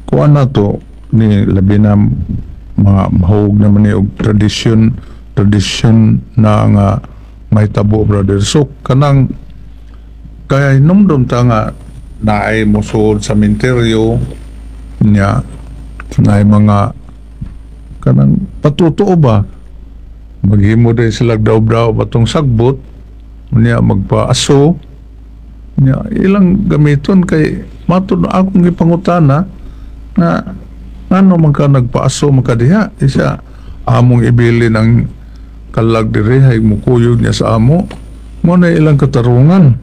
kuan na to ni labi na mga mahog naman ni og tradisyon na nga may tabo, brother. So kanang kaya inumdum ta nga naay musod sa menteryo niya naay mga kanang patutuo ba maghimo din sila daw batong sagbot niya magpaaso niya ilang gamiton kay matud akong gipangutana nga ano man ka nagpaaso makadiha isa among ibili ng kalag diri hay mukuyog niya sa amo mo na ilang katarungan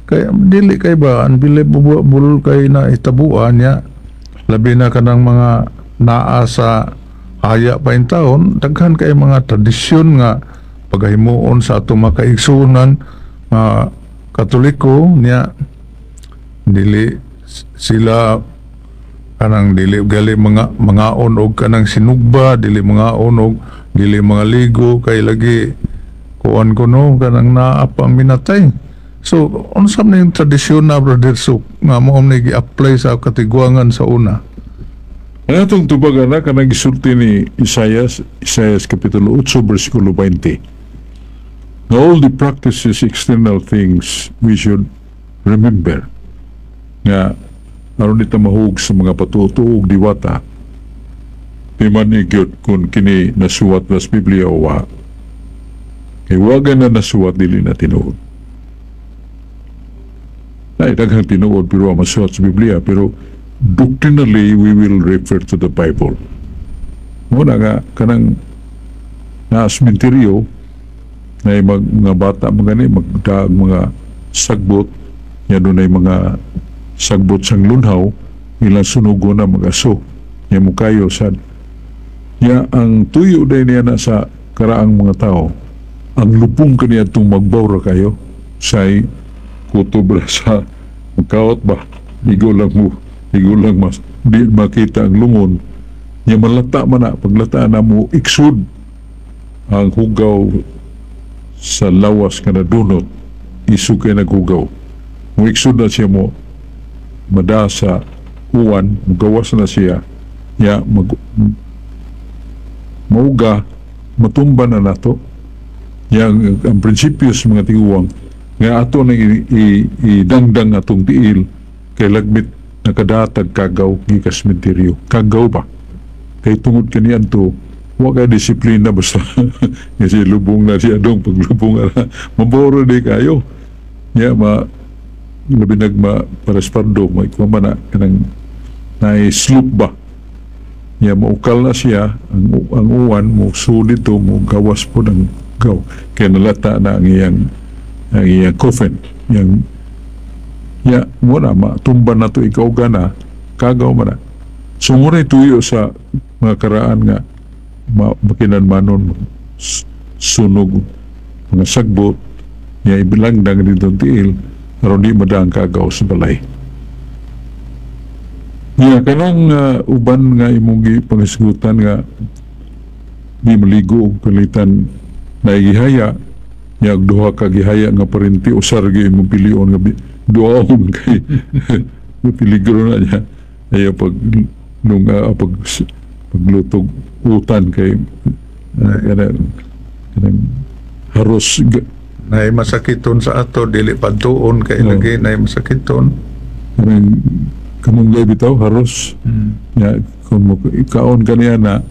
kay dili kay ba ang bili bulol kay na itabuan niya labi na kanang mga naa sa haya pa in taon daghan kay mga tradisyon nga pagahimuon sa atong makaigsunan mga Katoliko niya dili sila kanang dili gali mga og kanang sinugba, dili mga og dili mga ligo kay lagi kuan ko no kanang naapang minatay. So unsa man yung tradisyon na brother Sok nga mo ni gi-apply sa katigwangan sa una? Ang atong tubag na kanang gisulti ni Isaias Kapitulo 8, versikulo 20. All the practices, external things, we should remember nga aron dita mahug sa mga patutuog diwata di man igyot kung kini nasuwat na sa Biblia o wa. Kay wagan na nasuwat dili na tinuod. Ay daghang tinuod pero masuwat sa Biblia, pero doctrinally we will refer to the Bible. Muna nga kanang na sementeryo na mga bata mga magdaag mga sagbot nya dunay mga sagbot sang lunhaw ilang sunugo na mag-aso nya mukayo sad nya ang tuyo day niya na sa karaang mga tao ang lupong kaniya itong magbawra kayo say kutob ra sa magkawat ba igo lang mas di makita ang lungon nya malata man na paglata na mo iksud ang hugaw sa lawas ka na dunot isu kay naghugaw mo iksud na siya mo mada sa uwan magawas na siya ya mauga matumba na nato yang ang prinsipyo sa mga tiguwang nga ato na idangdang atong tiil kay lagmit nakadatag kagaw gikas sementeryo kagaw ba kay tungod kaniyan to wa kay disiplina basta kasi lubong na siya dong paglubong ara maboro di kayo ya labi nagma paraspardo may kumana kanang na-sloop ba ya maukal na siya ang uwan mo sulit to mo gawas po ng gaw kaya nalata na ang iyang coffin yang ya muna matumba na to ikaw gana kagaw man na so muna tuyo sa mga karaan nga makinanmanon sunog mga sagbot ya ibilangdang dito tiil aron di madang kagaw sa balay. Ya kanang uban nga imong pangisgutan nga di maligo og palitan na igihaya ya duha ka gihaya nga parinti usar gi imong pilion nga duhaon kay piligro na niya ay paglutog utan kay kanang haros Nay masakiton sa ato dili padtuon kay lagi nay masakiton. Kamong gay bitaw haros ya kung ikaon kaniya na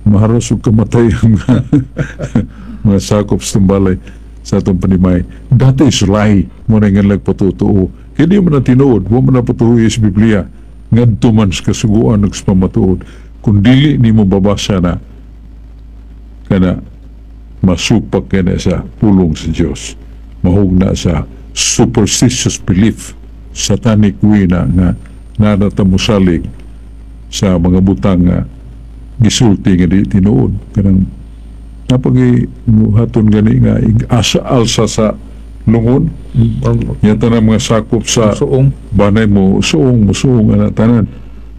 maharos ug kamatay ang mga sakop sa balay sa atong panimay. Dati isulay mo na nga nagpatutuo kaya di mo na tinuod mo na patuhoy sa Biblia ngadto man sa kasuguan ng pamatuod kung dili ni mo babasa na kana masupak ka na sa pulong sa Diyos mahug na sa superstitious belief satanic way na nga nanatamusalig sa mga butang nga gisulti nga di tinuod kanang napagi haton gani nga alsa sa lungon yata na mga sakop sa suong banay mo musuong ana tanan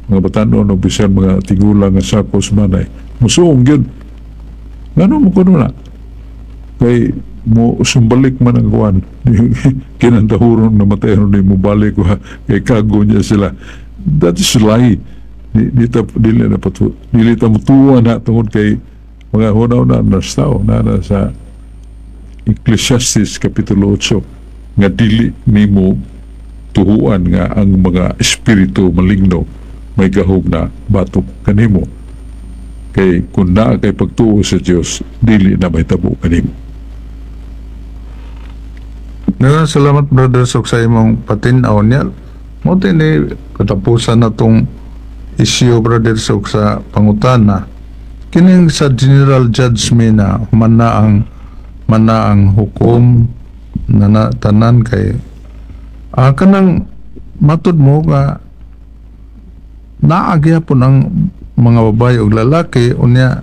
mga batanon o bisan mga tigulang nga sakop sa banay musuong yun ngano mo kuno na kay mo sumbalik man ang kuwan kinandahuron na matayon na mo balik kay kago niya sila that is lie dili ta mutuwa na tungod kay mga hunaw na tao na sa Ecclesiastes Kapitulo 8 nga dili nimo tuhuan nga ang mga espiritu maligno may gahog na batok kanimo kay kung naa kay pagtuo sa Dios dili na may tabo kanimo. Salamat brother Sok sa imong patinaw niya. Mo ni katapusan na tong issue brother Sok sa pangutana. Kining sa general judgment na man na ang hukom na tanan kay kanang matud mo nga naagya po ng mga babae ug lalaki unya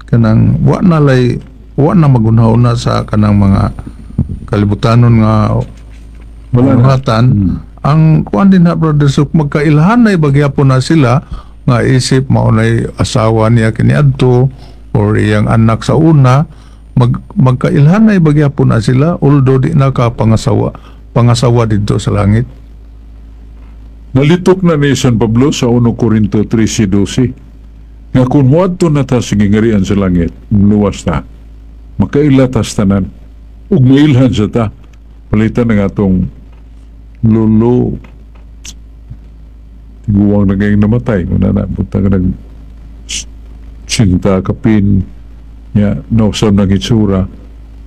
kanang wa na magunhaw na sa kanang mga kalibutanon nga Wala na. panguhatan ang kuan din na Brother Sok, magkailhan na bagyapon na sila nga isip maunay asawa niya kiniadto or iyang anak sa una, magkailhan na bagyapon na sila although di na ka pangasawa dito sa langit. Nalitok na ni San Pablo sa 1 Corinto 13:12 nga kung muadto na ta sa gingarian sa langit, luwas ta, makailatas tanan, ug mailhan sa ta, palitan na nga itong lolo, tiguwang na gayong namatay, una na, punta ka nag sinta kapin, ya, nausam ng itsura,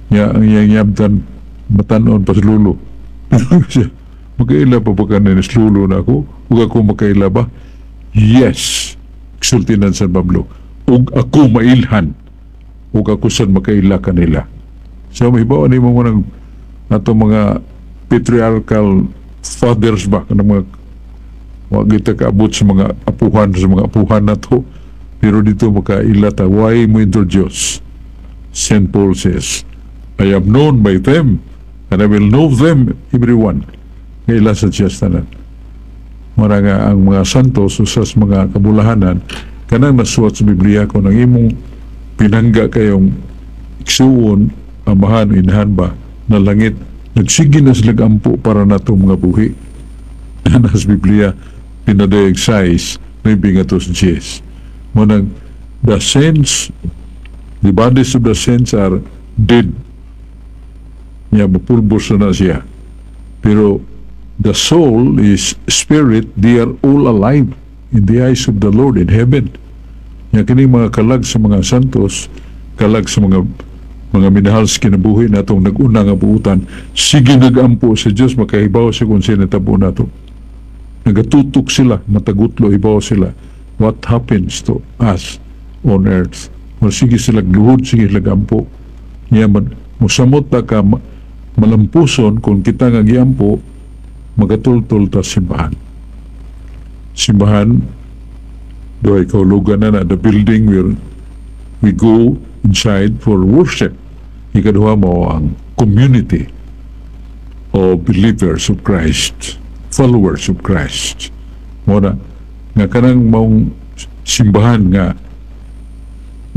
ya, ang iyang yabdan, matanon pa sa lolo. Makaila pa ba ka na lolo na ako? Huwag ako makaila ba? Yes! Sulti ng San Pablo. Huwag ako mailhan. Huwag ako saan makaila kanila. So, may bawa ni mo ng ato mga patriarchal fathers ba? Kanang mga wag kita kaabot sa mga apuhan na to. Pero dito makaila ta. Why mo introduce? St. Paul says, I am known by them and I will know them, everyone. Ngaila sa Tiyastanan. Mara nga ang mga santos usas mga kabulahanan kanang nasuwat sa Biblia ko nang imong pinangga kayong iksuon amahan inahan ba na langit nagsige na sila ampo para nato mga buhi na sa Biblia pinadayag size na ibingatos 10 manang the saints, the bodies of the saints are dead niya mapulbos na siya pero the soul is spirit, they are all alive in the eyes of the Lord in heaven. Yan kining mga kalag sa mga santos, kalag sa mga minahal sa kinabuhi na itong nag-una nga buutan, sige nag-ampo sa Diyos, makahibaw siya kung sino tabo na ito. Nagatutok sila, matagutlo, hibaw sila. What happens to us on earth? O sige sila gluhod, sige sila ampo. Yan, musamot na ka malampuson kung kita nga giampo, magatultol ta simbahan. Simbahan, do ay kaulugan na the building where we go inside for worship. Ikaduha mo ang community of believers of Christ, followers of Christ. Muna, nga kanang maong simbahan nga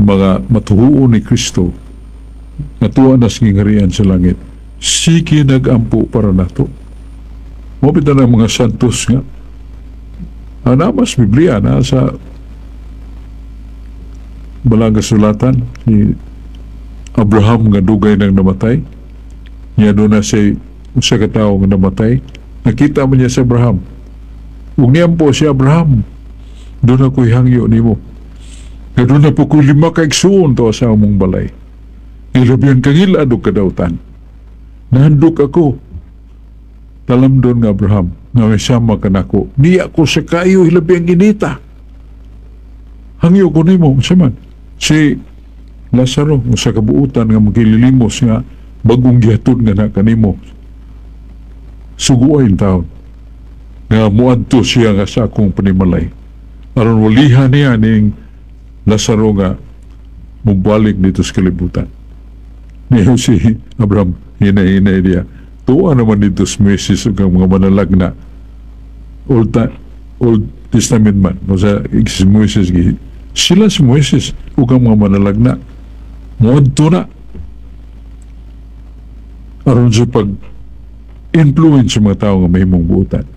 mga matuhuon ni Kristo nga tuwa na singarian sa langit. Sige nag-ampo para nato. Mabita ng mga santos nga namas Biblia na sa Balaga Sulatan si Abraham nga dugay nang namatay niya doon na siya usa ka tawo nga namatay nakita mo niya sa Abraham ug niyam po si Abraham doon ako ihangyo nimo nga doon na po ko 5 kaigsuon to sa among balay ilabihan kangila do kadautan nahandok ako talam doon nga Abraham nga may sama ka nako niya ko sa kayo hilabi ang ginita hangyo ko nimo saman si Lazaro sa kabuutan nga magkililimos nga bagong gihatod nga na kanimo suguay taon nga muadto siya nga sa akong panimalay aron walihan niya ning Lazaro nga mubalik dito sa kalibutan niya si Abraham hinay-hinay niya tuwa naman dito sa Moises o mga manalag na Old Testament man o sa si Moises sila si Moises o mga manalag na muadto na aron sa pag-influence sa mga tao nga mahimong buutan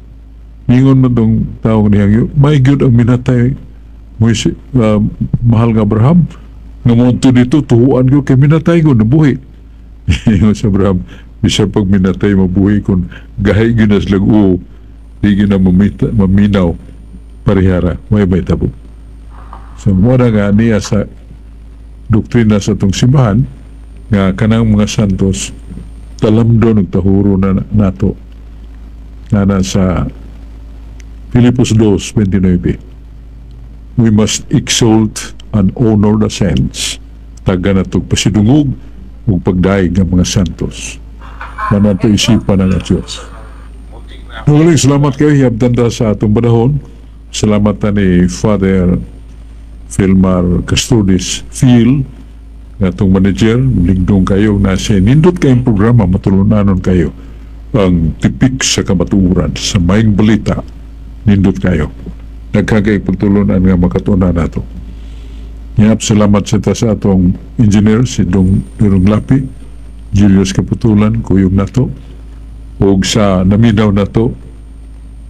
ningon man itong tao niyang may good ang minatay Moises, mahal nga Abraham nga muadto dito tuhuan ko kay minatay ko nabuhi ningon sa Abraham bisa pag minatay mabuhi kung gahay ginas lagu di gina maminaw parihara may tabo so muna nga niya sa doktrina sa itong simbahan nga kanang mga santos talamdo nagtahuro na nato na nasa Filipos 2:29 we must exalt and honor the saints taga na itong pasidungog ug pagdaig ng mga santos na nato isipan ng Diyos. Muling salamat kayo hiyabdanda sa atong panahon. Salamat na ni Father Filmar Castudis Phil atong manager, lingdong kayo na siya nindot kayong programa matulunanon kayo ang tipik sa kamatuuran sa maing balita nindot kayo. Nagkagay pagtulunan nga makatuna nato. Ngayap salamat sa atong engineer si Durong Lapi, Julius Kaputulan, kuyog nato, o sa naminaw nato,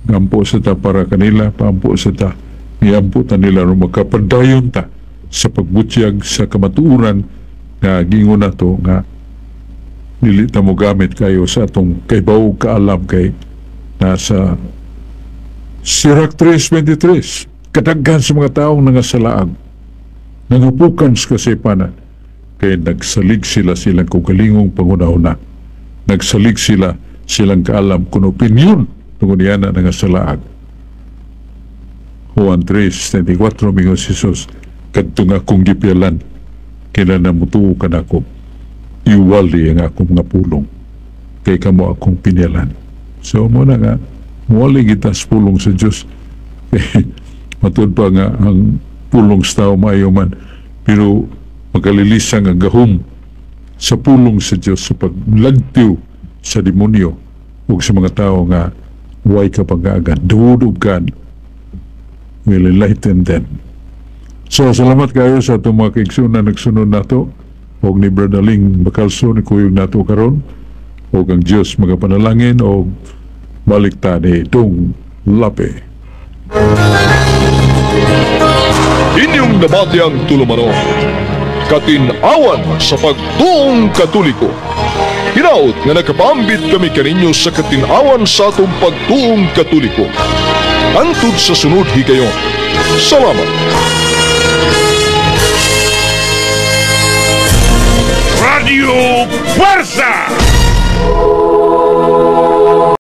ngampo sa ta para kanila, paampo sa ta, ngampo ta nila ro magkapadayon ta sa pagbutyag sa kamatuuran nga gingon nato nga dili ta mo gamit kayo sa atong kaybaw kaalam kay nasa Sirach 3:23 kadaghan sa mga taong nangasalaag nangapukan sa kasipanan kay nagsalig silang kugalingong pangunahuna nagsalig silang kaalam kung opinyon tungkol yan na nangasalaag. Juan 3:24 mingon si Jesus kadto nga akong gipialan kailan na mutuo ka na ako iwali ang akong mga pulong kay kamo akong pinyalan. So mo na nga muwali kita sa pulong sa Diyos matud pa nga ang pulong sa tao maayo man pero magkalilisang ang gahom sa pulong sa Diyos sa paglagtiw sa demonyo o sa mga tao nga huwag ka pag-aagan the word of God will enlighten them. So salamat kayo sa itong mga kaigsunan nagsunod nato o ni Brother Ling Bacalso ni kuyog nato karon o ang Diyos magapanalangin o balik ta ni Dong Lapi. Inyong nabati ang tulumanon, katinawan sa pagtuong katoliko. Hinaut nga nakapambit kami kaninyo sa katinawan sa atong pagtuong katoliko. Antod sa sunod higayon. Salamat. Radio Fuerza.